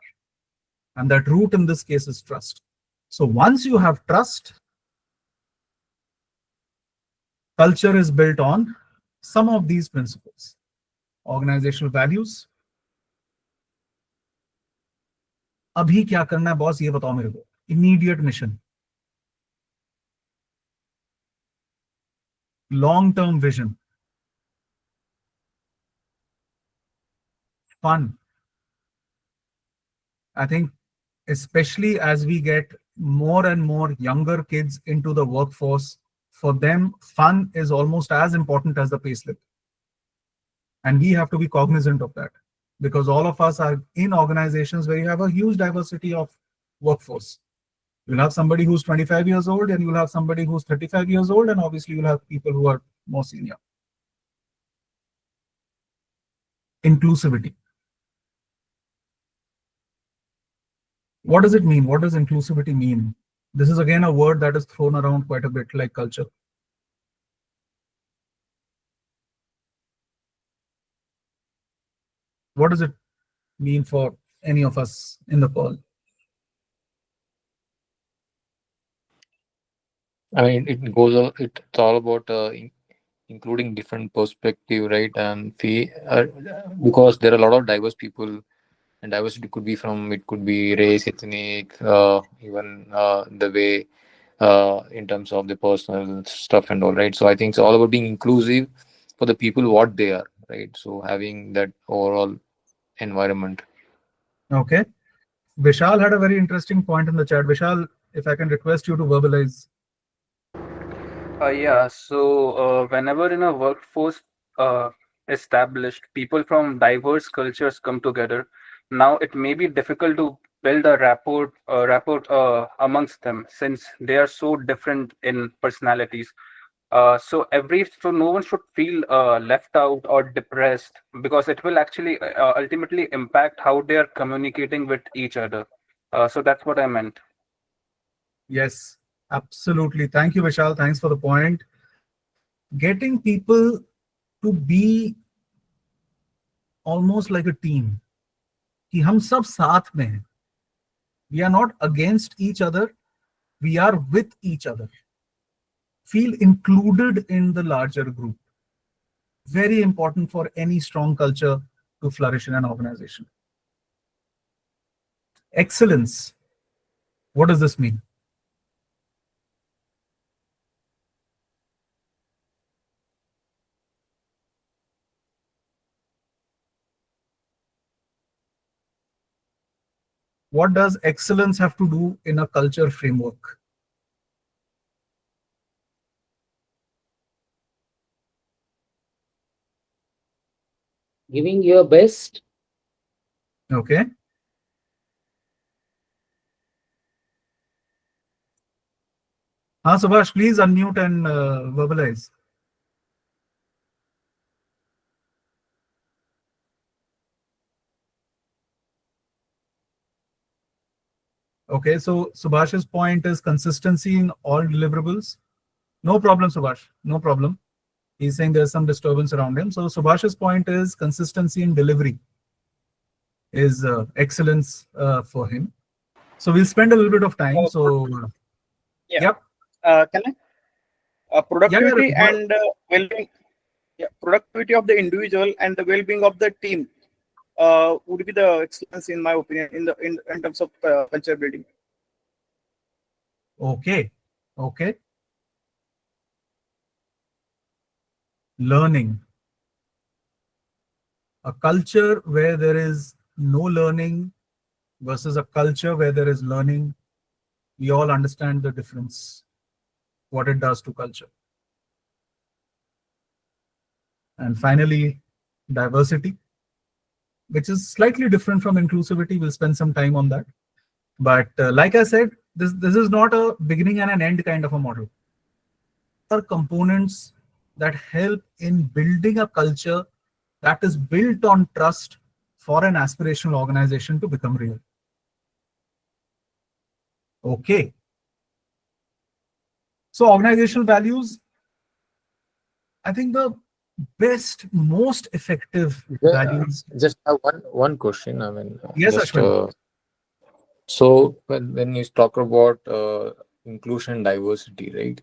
And that root in this case is trust. So once you have trust, culture is built on some of these principles. Organizational values. अभी क्या करना है boss, ये बताओ मेरे को. Immediate mission. Long-term vision. Fun. I think especially as we get more and more younger kids into the workforce, for them, fun is almost as important as the payslip. And we have to be cognizant of that, because all of us are in organizations where you have a huge diversity of workforce. You'll have somebody who's 25 years old, and you'll have somebody who's 35 years old, and obviously you'll have people who are more senior. Inclusivity. What does it mean? What does inclusivity mean? This is again a word that is thrown around quite a bit, like culture. What does it mean for any of us in the call? I mean, it's all about including different perspective, right? And because there are a lot of diverse people and diversity could be from, it could be race, ethnic, even the way in terms of the personal stuff and all, right? So I think it's all about being inclusive for the people what they are, right? So having that overall environment. Okay. Vishal had a very interesting point in the chat. Vishal, if I can request you to verbalize. Yeah, so whenever in a workforce established, people from diverse cultures come together. Now it may be difficult to build a rapport amongst them since they are so different in personalities. So no one should feel left out or depressed because it will actually ultimately impact how they are communicating with each other. So that's what I meant. Yes, absolutely. Thank you, Vishal. Thanks for the point. Getting people to be almost like a team. कि हम सब साथ में हैं. We are not against each other. We are with each other. Feel included in the larger group. Very important for any strong culture to flourish in an organization. Excellence. What does this mean? What does excellence have to do in a culture framework? Giving your best. Okay. Subhash, please unmute and verbalize. Okay, so Subhash's point is consistency in all deliverables. No problem, Subhash. No problem. He's saying there's some disturbance around him. So Subhash's point is consistency in delivery is excellence for him. So we'll spend a little bit of time. So Yeah. Yep. Can I? Productivity and well-being. Yeah, productivity of the individual and the well-being of the team would be the excellence, in my opinion, in terms of culture building. Okay. Okay. Learning. A culture where there is no learning versus a culture where there is learning, we all understand the difference, what it does to culture. And finally, diversity, which is slightly different from inclusivity. We'll spend some time on that. But like I said, this is not a beginning and an end kind of a model. There are components that help in building a culture that is built on trust for an aspirational organization to become real. Okay. So organizational values, I think the best, most effective values. Just have one question. I mean, Yes, just, Ashwin. so when you talk about inclusion and diversity, right?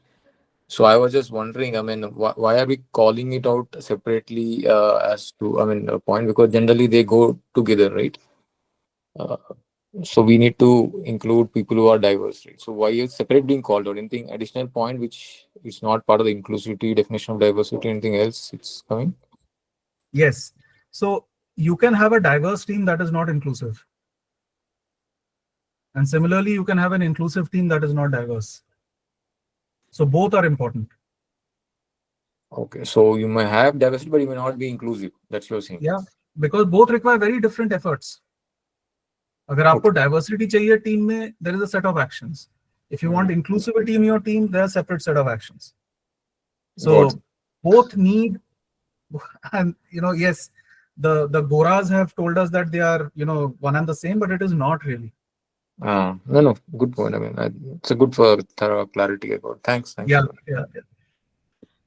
So I was just wondering, I mean, why are we calling it out separately as to, I mean, a point? Because generally they go together, right? So we need to include people who are diverse, right? So why is separate being called out? Anything additional point which is not part of the inclusivity definition of diversity? Anything else it's coming? Yes. So you can have a diverse team that is not inclusive. And similarly, you can have an inclusive team that is not diverse. So both are important. Okay, so you may have diversity, but you may not be inclusive. That's what you're saying. Yeah, because both require very different efforts. अगर आपको diversity चाहिए team में, there is a set of actions. If you want inclusivity in your team, there are separate set of actions. So both need, and yes, the Goras have told us that they are one and the same, but it is not really. No, good point. I mean, it's a good for thorough clarity about. Thanks. Yeah.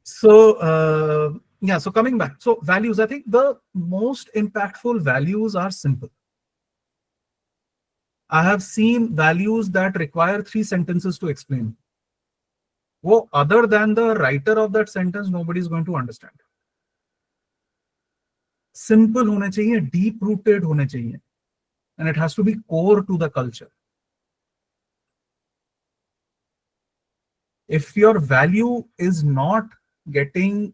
So so coming back, so values, I think the most impactful values are simple. I have seen values that require 3 sentences to explain. Well, other than the writer of that sentence, nobody is going to understand. Simple होने चाहिए, deep rooted होने चाहिए. and it has to be core to the culture. If your value is not getting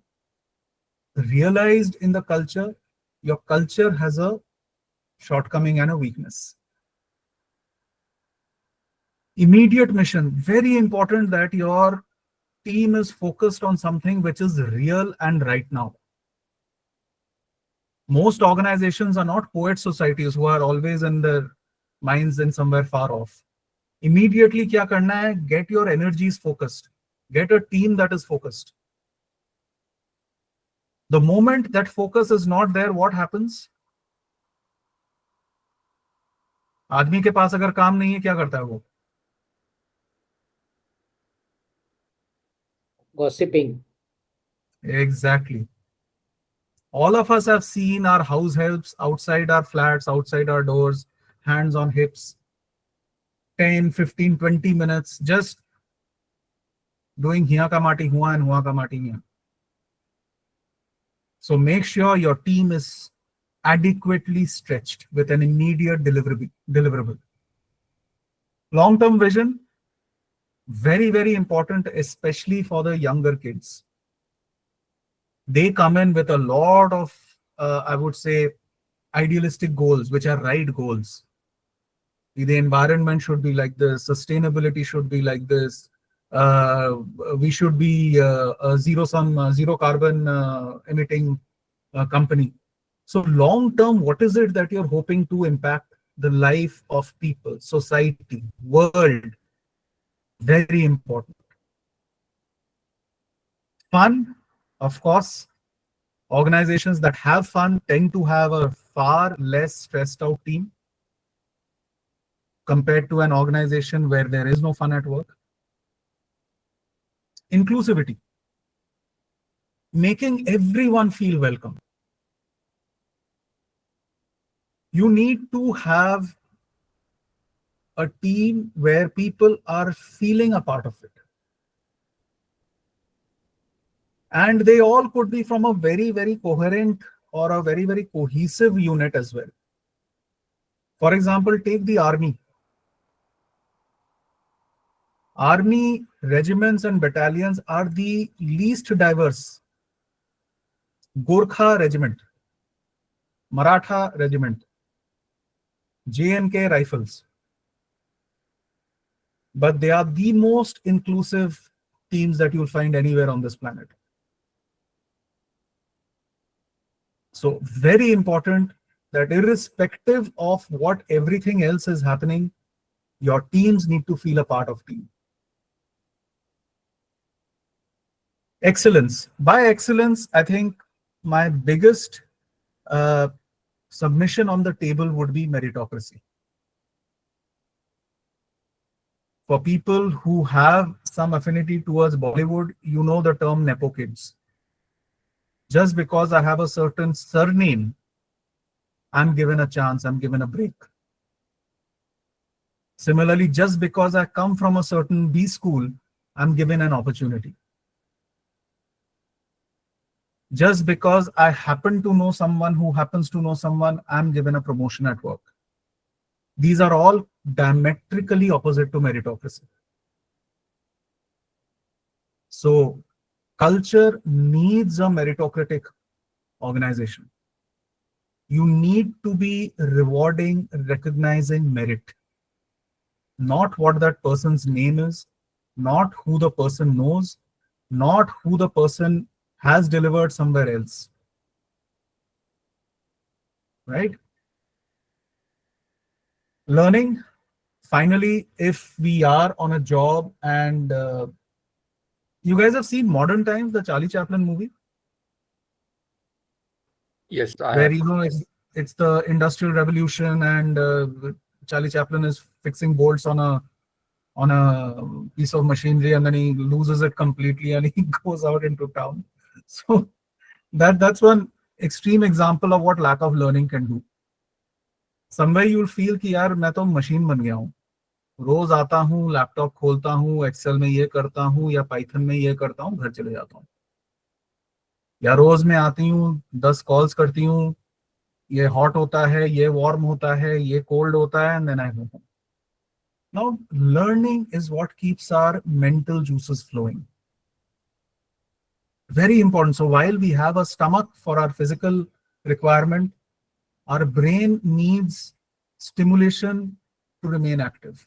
realized in the culture, your culture has a shortcoming and a weakness. Immediate mission, very important that your team is focused on something which is real and right now. Most organizations are not poet societies who are always in their minds and somewhere far off. Immediately kya karna hai? Get your energies focused. Get a team that is focused. The moment that focus is not there, what happens? आदमी के पास अगर काम नहीं है, क्या करता है वो? Gossiping. Exactly. All of us have seen our house helps outside our flats, outside our doors, hands on hips, 10, 15, 20 minutes, just doing hiya ka mati hua and hua ka mati hiya. So make sure your team is adequately stretched with an immediate deliverable. Long-term vision, very, very important, especially for the younger kids. They come in with a lot of, I would say, idealistic goals, which are right goals. The environment should be like this, sustainability should be like this, we should be a zero carbon emitting company. So long term, what is it that you're hoping to impact the life of people, society, world? Very important. Fun, of course. Organizations that have fun tend to have a far less stressed out team compared to an organization where there is no fun at work. Inclusivity, making everyone feel welcome. You need to have a team where people are feeling a part of it. And they all could be from a very, very coherent or a very, very cohesive unit as well. For example, take the army. Army regiments and battalions are the least diverse. Gorkha regiment, Maratha regiment, J&K rifles. But they are the most inclusive teams that you'll find anywhere on this planet. So very important that irrespective of what everything else is happening, your teams need to feel a part of team. Excellence. By excellence, I think my biggest submission on the table would be meritocracy. For people who have some affinity towards Bollywood, you know the term Nepo kids. Just because I have a certain surname, I'm given a chance, I'm given a break. Similarly, just because I come from a certain B school, I'm given an opportunity. Just because I happen to know someone who happens to know someone, I'm given a promotion at work. These are all diametrically opposite to meritocracy. So culture needs a meritocratic organization. You need to be rewarding, recognizing merit. Not what that person's name is, not who the person knows, not who the person has delivered somewhere else. Right? Learning. Finally, if we are on a job and you guys have seen Modern Times, the Charlie Chaplin movie? Yes, Where, you know, it's the Industrial Revolution and Charlie Chaplin is fixing bolts on a piece of machinery and then he loses it completely and he goes out into town. So that's one extreme example of what lack of learning can do. Somewhere you'll feel कि यार मैं तो machine बन गया हूँ, रोज आता हूँ, laptop खोलता हूँ, एक्सेल में ये करता हूँ या पाइथन में ये करता हूँ, घर चले जाता हूँ. या रोज मैं आती हूँ, 10 कॉल्स करती हूँ, ये hot होता है, ये warm होता है, ये cold होता है, and then I go home. Now, learning is what keeps our mental juices flowing. Very important. So while we have a stomach for our physical requirement, our brain needs stimulation to remain active.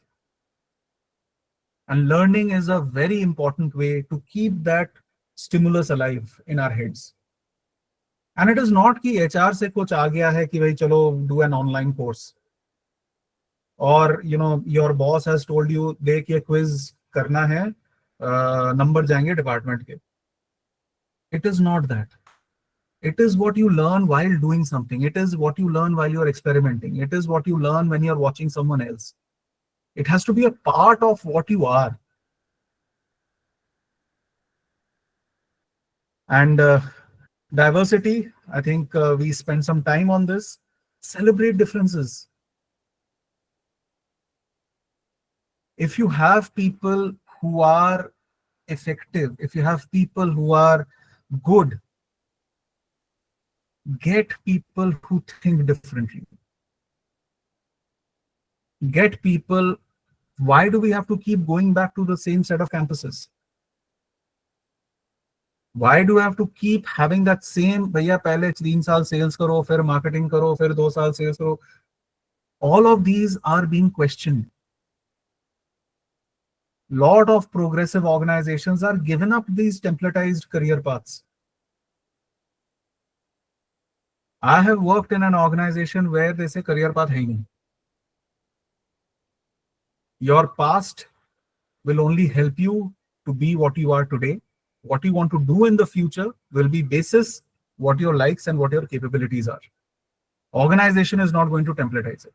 And learning is a very important way to keep that stimulus alive in our heads. And it is not कि HR से कुछ आ गया है कि भाई चलो do an online course. Or your boss has told you देख ये quiz करना है, number जाएंगे department के. It is not that. It is what you learn while doing something. It is what you learn while you're experimenting. It is what you learn when you're watching someone else. It has to be a part of what you are. And diversity, I think we spend some time on this. Celebrate differences. If you have people who are effective, if you have people who are good, get people who think differently. Get people. Why do we have to keep going back to the same set of campuses? Why do we have to keep having that same, भैया पहले 3 साल sales करो, फिर marketing करो, फिर 2 साल sales करो? All of these are being questioned. Lot of progressive organizations are given up these templatized career paths. I have worked in an organization where they say career path hai nahi. Your past will only help you to be what you are today. What you want to do in the future will be basis what your likes and what your capabilities are. Organization is not going to templatize it.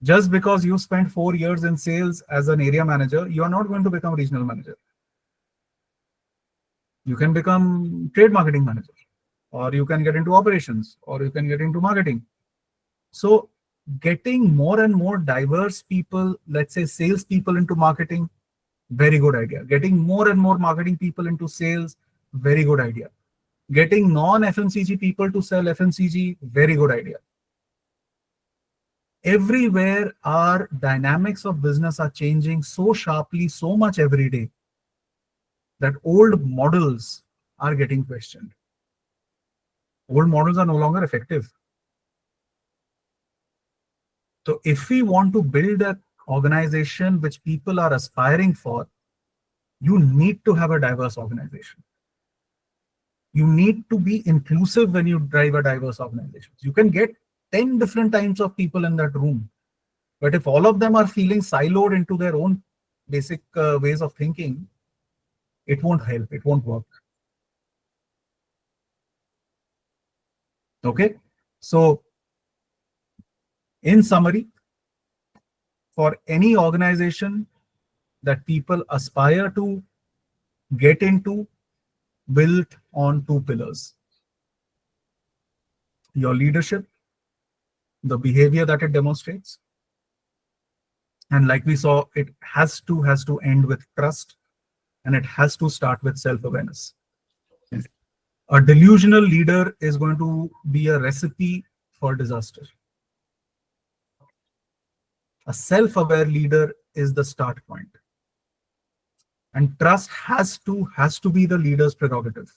Just because you spent 4 years in sales as an area manager, you are not going to become a regional manager. You can become trade marketing manager, or you can get into operations, or you can get into marketing. So getting more and more diverse people, let's say sales people into marketing, very good idea. Getting more and more marketing people into sales, very good idea. Getting non-FMCG people to sell FMCG, very good idea. Everywhere our dynamics of business are changing so sharply, so much every day, that old models are getting questioned. Old models are no longer effective. So if we want to build an organization which people are aspiring for, you need to have a diverse organization. You need to be inclusive when you drive a diverse organization. You can get 10 different types of people in that room. But if all of them are feeling siloed into their own basic ways of thinking, it won't help, it won't work. Okay, so in summary, for any organization that people aspire to get into, built on 2 pillars: your leadership, the behavior that it demonstrates, and like we saw, it has to end with trust, and it has to start with self-awareness. A delusional leader is going to be a recipe for disaster. A self-aware leader is the start point. And trust has to be the leader's prerogative.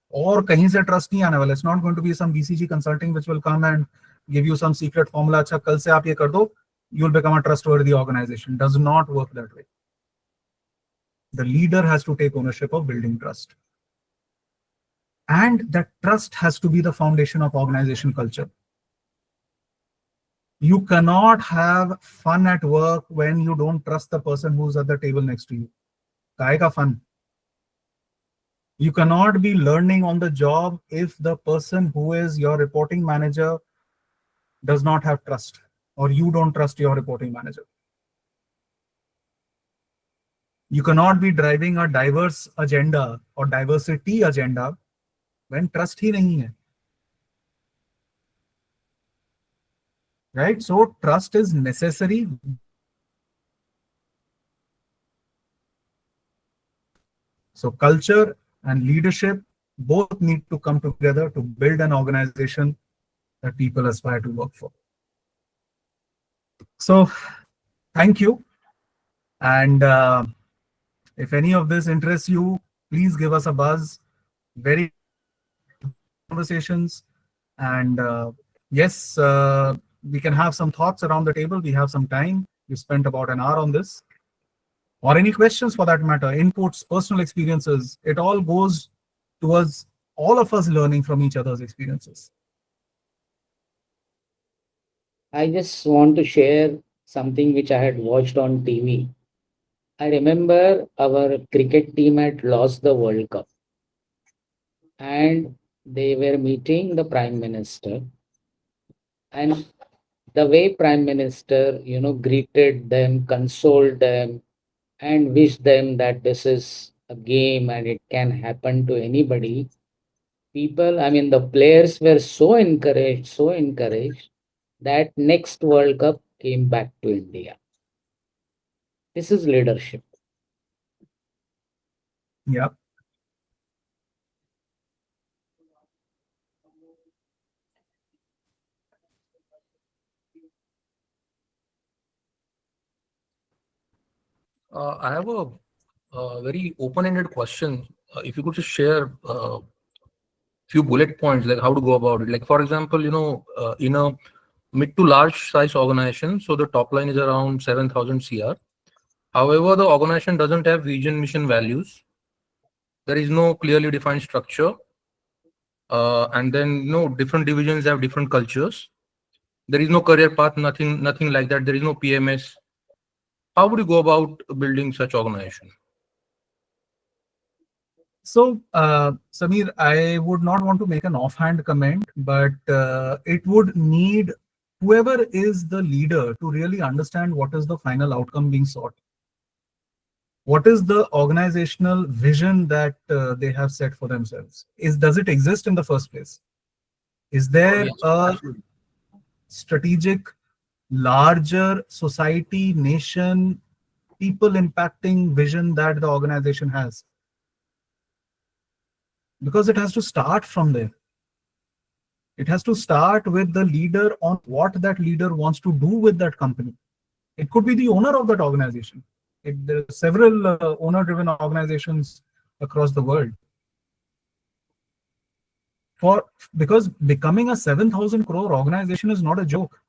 Or कहीं से trust नहीं आने वाला. It's not going to be some BCG consulting which will come and give you some secret formula. अच्छा कल से आप ये कर दो, you will become a trustworthy organization. Does not work that way. The leader has to take ownership of building trust. And that trust has to be the foundation of organization culture. You cannot have fun at work when you don't trust the person who's at the table next to you. Kahe ka fun? You cannot be learning on the job if the person who is your reporting manager does not have trust, or you don't trust your reporting manager. You cannot be driving a diverse agenda or diversity agenda when trust ही नहीं है. Right? So trust is necessary. So culture and leadership both need to come together to build an organization that people aspire to work for. So thank you. And if any of this interests you, please give us a buzz. Very conversations. And yes, we can have some thoughts around the table. We have some time. We spent about an hour on this. Or any questions for that matter, inputs, personal experiences. It all goes towards all of us learning from each other's experiences. I just want to share something which I had watched on TV. I remember our cricket team had lost the World Cup and they were meeting the Prime Minister. And the way Prime Minister, greeted them, consoled them, and wished them that this is a game and it can happen to anybody. The players were so encouraged that next World Cup came back to India. This is leadership. Yeah. I have a very open-ended question. If you could just share a few bullet points, like how to go about it. Like, for example, in a mid to large size organization, so the top line is around 7,000 CR. However, the organization doesn't have vision, mission, values. There is no clearly defined structure. And then, different divisions have different cultures. There is no career path, nothing like that. There is no PMS. How would you go about building such organization? So, Samir, I would not want to make an offhand comment, but it would need whoever is the leader to really understand what is the final outcome being sought. What is the organizational vision that they have set for themselves? Does it exist in the first place? Is there Yes, a absolutely. strategic, larger society, nation, people impacting vision that the organization has? Because it has to start from there. It has to start with the leader on what that leader wants to do with that company. It could be the owner of that organization. There are several owner-driven organizations across the world. Because becoming a 7,000 crore organization is not a joke.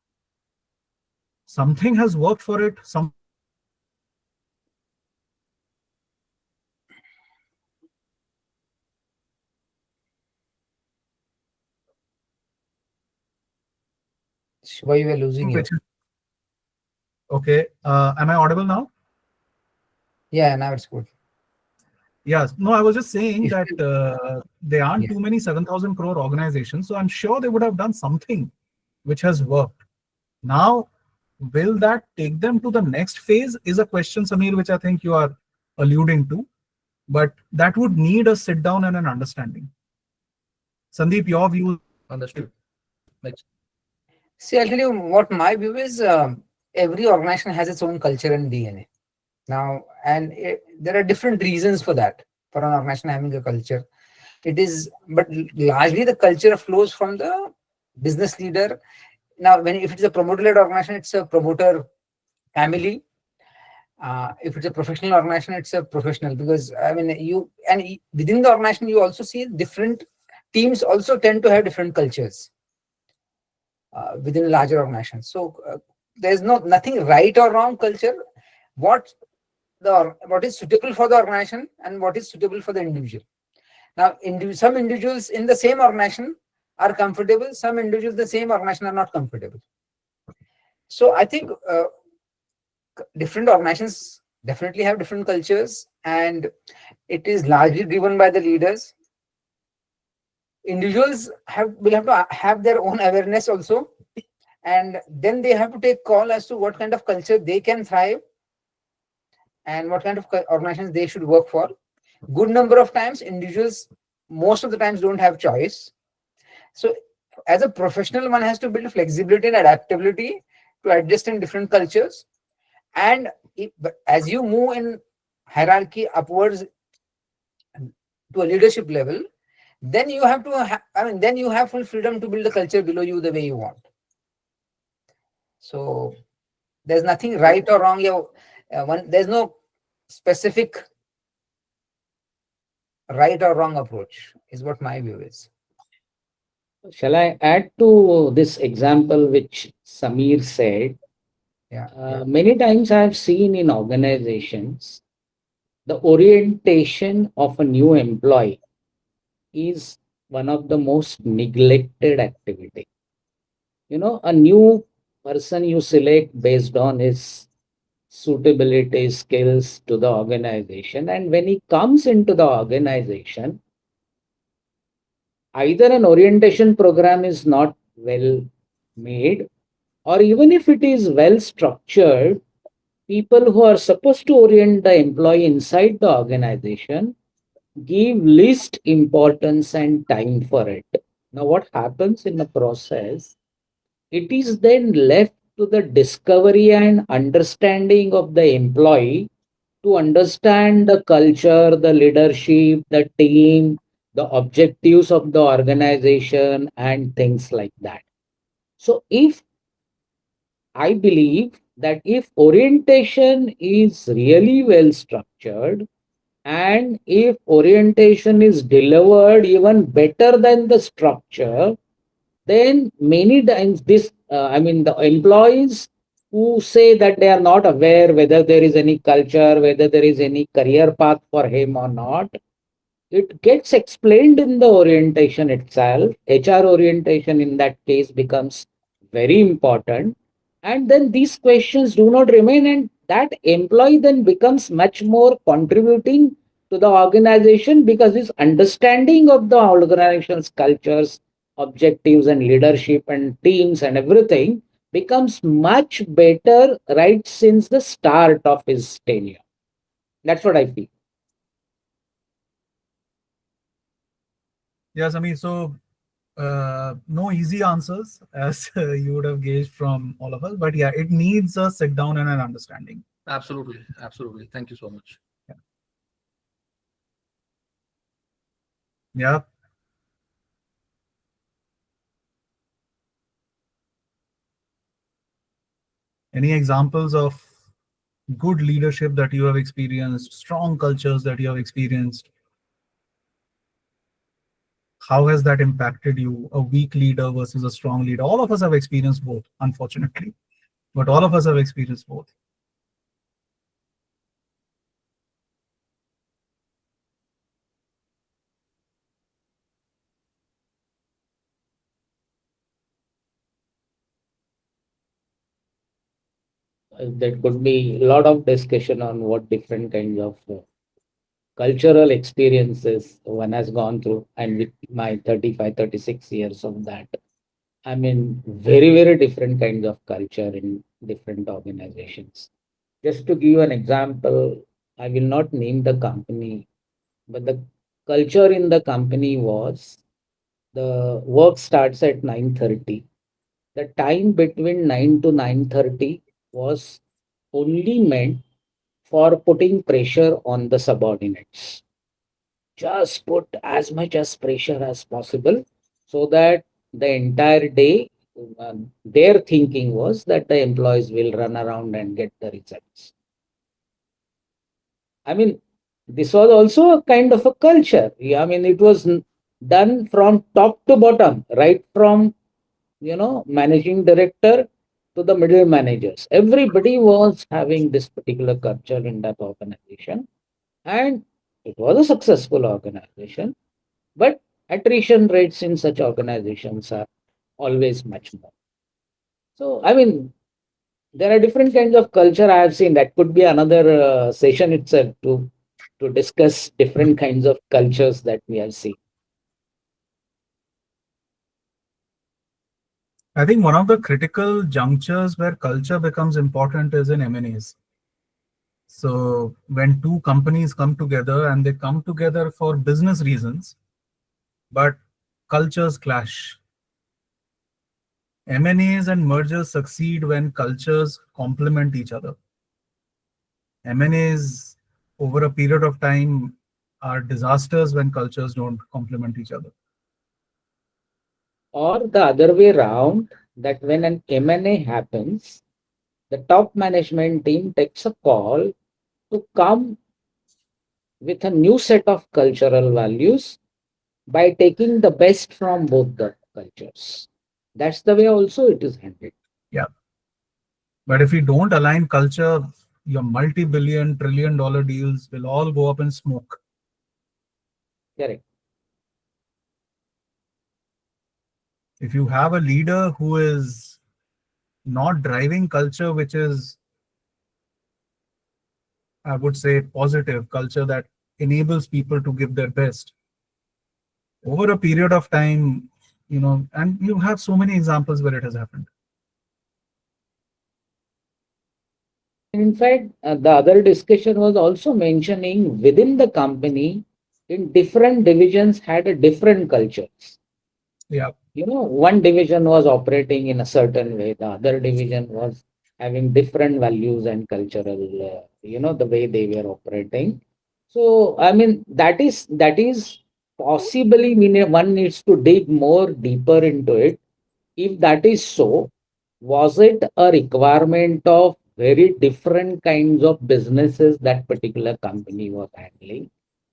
Something has worked for it. Shiva, you were losing you. Okay. Am I audible now? Yeah, now it's good. Yes. No, I was just saying If that there aren't too many 7,000 crore organizations. So I'm sure they would have done something which has worked. Now, will that take them to the next phase is a question, Samir, which I think you are alluding to. But that would need a sit down and an understanding. Sandeep, your view? Understood. Next. See, I'll tell you what my view is. Every organization has its own culture and DNA. Now, and there are different reasons for that, for an organization having a culture. But largely the culture flows from the business leader. Now, if it's a promoter-led organization, it's a promoter family. If it's a professional organization, it's a professional, because within the organization, you also see different teams also tend to have different cultures within larger organizations. So there's nothing right or wrong culture. What is suitable for the organization and what is suitable for the individual. Now, some individuals in the same organization are comfortable. Some individuals in the same organization are not comfortable. So I think different organizations definitely have different cultures, and it is largely driven by the leaders. Individuals will have to have their own awareness also, and then they have to take call as to what kind of culture they can thrive and what kind of organizations they should work for. Good number of times, individuals most of the times don't have choice. So as a professional, one has to build flexibility and adaptability to adjust in different cultures. And as you move in hierarchy upwards to a leadership level, then you have to, then you have full freedom to build the culture below you the way you want. So there's nothing right or wrong. There's no specific right or wrong approach, is what my view is. Shall I add to this example which Samir said? Yeah. Many times I have seen in organizations, the orientation of a new employee is one of the most neglected activity. A new person you select based on his suitability, skills to the organization, and when he comes into the organization, either an orientation program is not well made, or even if it is well structured, people who are supposed to orient the employee inside the organization give least importance and time for it. Now, what happens in the process? It is then left to the discovery and understanding of the employee to understand the culture, the leadership, the team, the objectives of the organization, and things like that. So, if I believe that if orientation is really well structured, and if orientation is delivered even better than the structure, then many times the employees who say that they are not aware whether there is any culture, whether there is any career path for him or not, it gets explained in the orientation itself. HR orientation in that case becomes very important. And then these questions do not remain, and that employee then becomes much more contributing to the organization because his understanding of the organization's cultures, objectives, and leadership, and teams, and everything becomes much better right since the start of his tenure. That's what I feel. Yes, I mean, so no easy answers as you would have gauged from all of us, but yeah, it needs a sit down and an understanding. Absolutely. Absolutely. Thank you so much. Yeah. Any examples of good leadership that you have experienced, strong cultures that you have experienced? How has that impacted you? A weak leader versus a strong leader. All of us have experienced both, unfortunately, but all of us have experienced both. There could be a lot of discussion on what different kinds of cultural experiences one has gone through, and with my 35, 36 years of that, I mean, very, very different kinds of culture in different organizations. Just to give you an example, I will not name the company, but the culture in the company was the work starts at 9:30. The time between 9 to 9:30 was only meant for putting pressure on the subordinates. Just put as much as pressure as possible so that the entire day, their thinking was that the employees will run around and get the results. I mean, this was also a kind of a culture. I mean, it was done from top to bottom, right from managing director to the middle managers. Everybody was having this particular culture in that organization, and it was a successful organization. But attrition rates in such organizations are always much more. So, I mean, there are different kinds of culture I have seen. That could be another session itself to discuss different kinds of cultures that we have seen. I think one of the critical junctures where culture becomes important is in M&As. So when two companies come together and they come together for business reasons, but cultures clash. M&As and mergers succeed when cultures complement each other. M&As over a period of time are disasters when cultures don't complement each other. Or the other way around, that when an M&A happens, the top management team takes a call to come with a new set of cultural values by taking the best from both the cultures. That's the way also it is handled. Yeah. But if you don't align culture, your multi-billion, trillion-dollar deals will all go up in smoke. Correct. If you have a leader who is not driving culture, which is, I would say, positive culture that enables people to give their best over a period of time, and you have so many examples where it has happened. In fact, the other discussion was also mentioning within the company, in different divisions had a different cultures. Yeah. One division was operating in a certain way, the other division was having different values and cultural, the way they were operating. So, I mean, that is possibly one needs to dig more deeper into it. If that is so, was it a requirement of very different kinds of businesses that particular company was handling?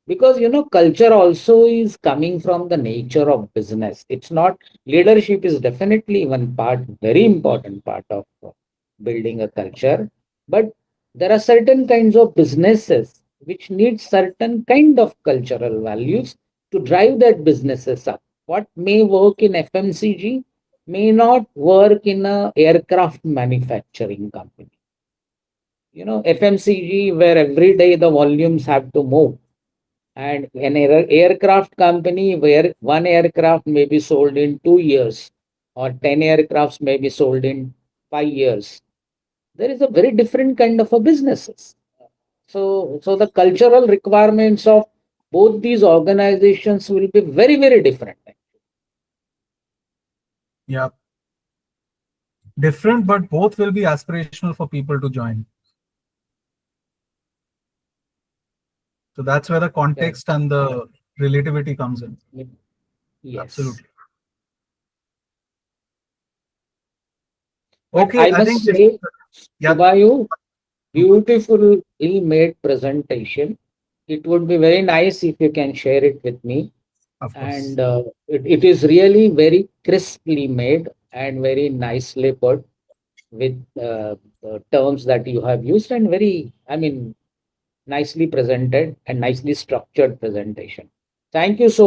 Because culture also is coming from the nature of business. It's not, leadership is definitely one part, very important part of building a culture, but there are certain kinds of businesses which need certain kind of cultural values to drive that businesses up. What may work in FMCG may not work in a aircraft manufacturing company. FMCG, where every day the volumes have to move, and an aircraft company where one aircraft may be sold in 2 years or 10 aircrafts may be sold in 5 years. There is a very different kind of a businesses. So the cultural requirements of both these organizations will be very, very different. Yeah. Different, but both will be aspirational for people to join. So that's where the context and the relativity comes in. Yes. Absolutely. But Okay, I must say, yeah. Subayu, beautifully made presentation. It would be very nice if you can share it with me. Of course. And it is really very crisply made and very nicely put with terms that you have used, and very, nicely presented and nicely structured presentation. Thank you so